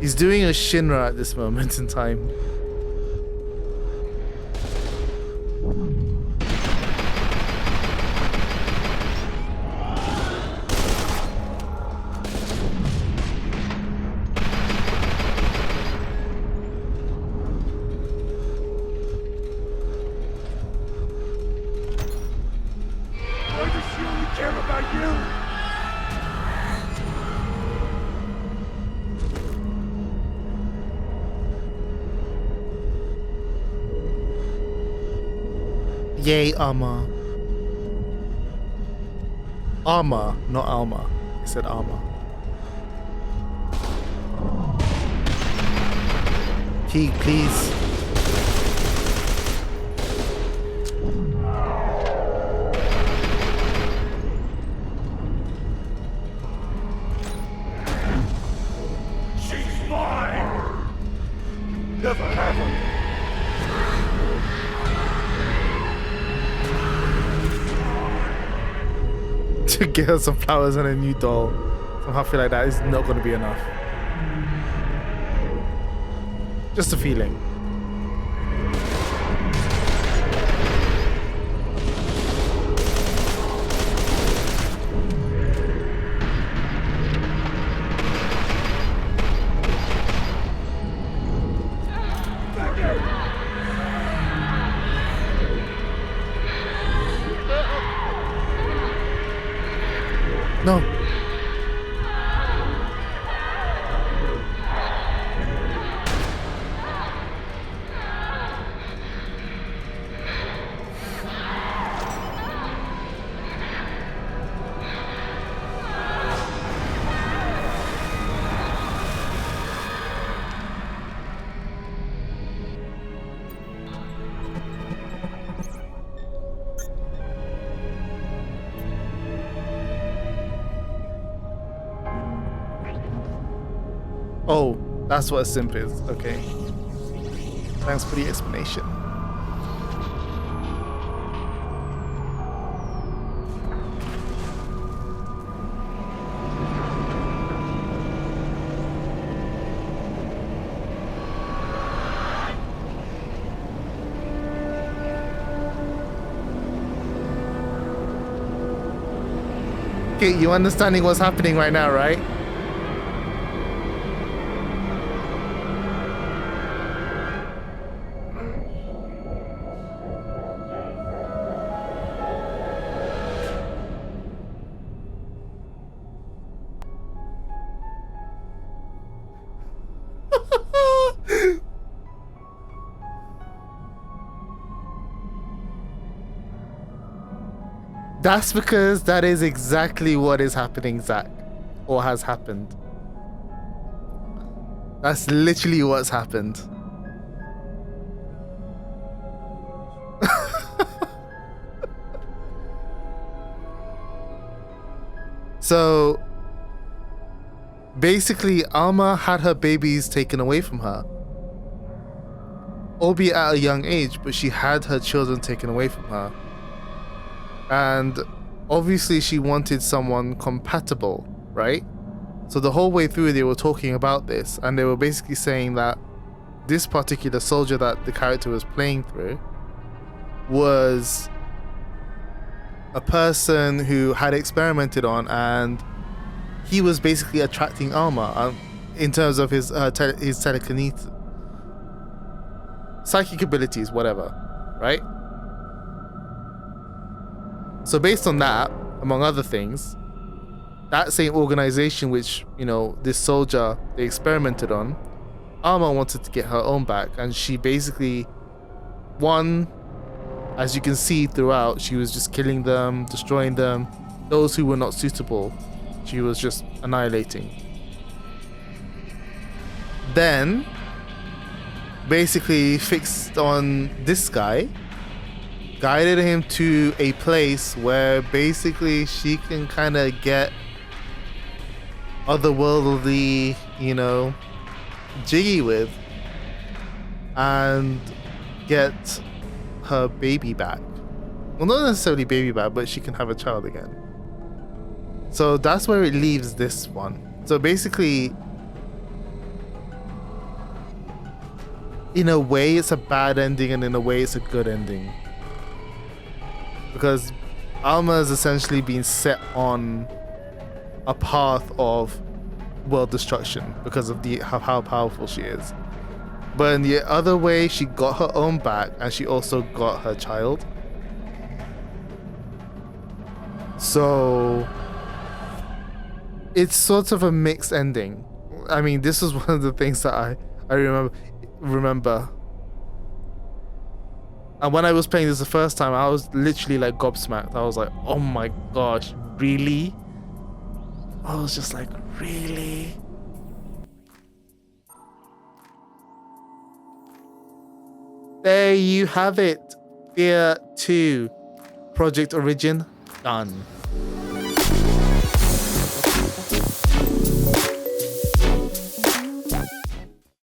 He's doing a Shinra at this moment in time. I just only care about you. Yay, Alma. Alma, not Alma. I said Alma. Key, please. She's mine. Never have her. To get her some flowers and a new doll. Somehow I feel like that is not going to be enough. Just a feeling. No. Oh, that's what a simp is. Okay. Thanks for the explanation. Okay, you understanding what's happening right now, right? That's because that is exactly what is happening, Zach. Or has happened. That's literally what's happened. So basically, Alma had her babies taken away from her. Albeit at a young age, but she had her children taken away from her. And obviously she wanted someone compatible, right? So the whole way through they were talking about this, and they were basically saying that this particular soldier that the character was playing through was a person who had experimented on, and he was basically attracting Alma in terms of his telekinesis, psychic abilities, whatever, right? So based on that, among other things, that same organization which, you know, this soldier they experimented on, Alma wanted to get her own back, and she basically, one, as you can see throughout, she was just killing them, destroying them. Those who were not suitable, she was just annihilating. Then, basically fixed on this guy, guided him to a place where basically she can kind of get otherworldly, you know, jiggy with, and get her baby back. Well, not necessarily baby back, but she can have a child again. So that's where it leaves this one. So basically, in a way it's a bad ending and in a way it's a good ending. Because Alma has essentially been set on a path of world destruction because of how powerful she is. But in the other way, she got her own back and she also got her child. So it's sort of a mixed ending. I mean, this is one of the things that I remember. And when I was playing this the first time, I was literally like gobsmacked. I was like, oh my gosh, really? I was just like, really? There you have it. F.E.A.R 2 Project Origin done.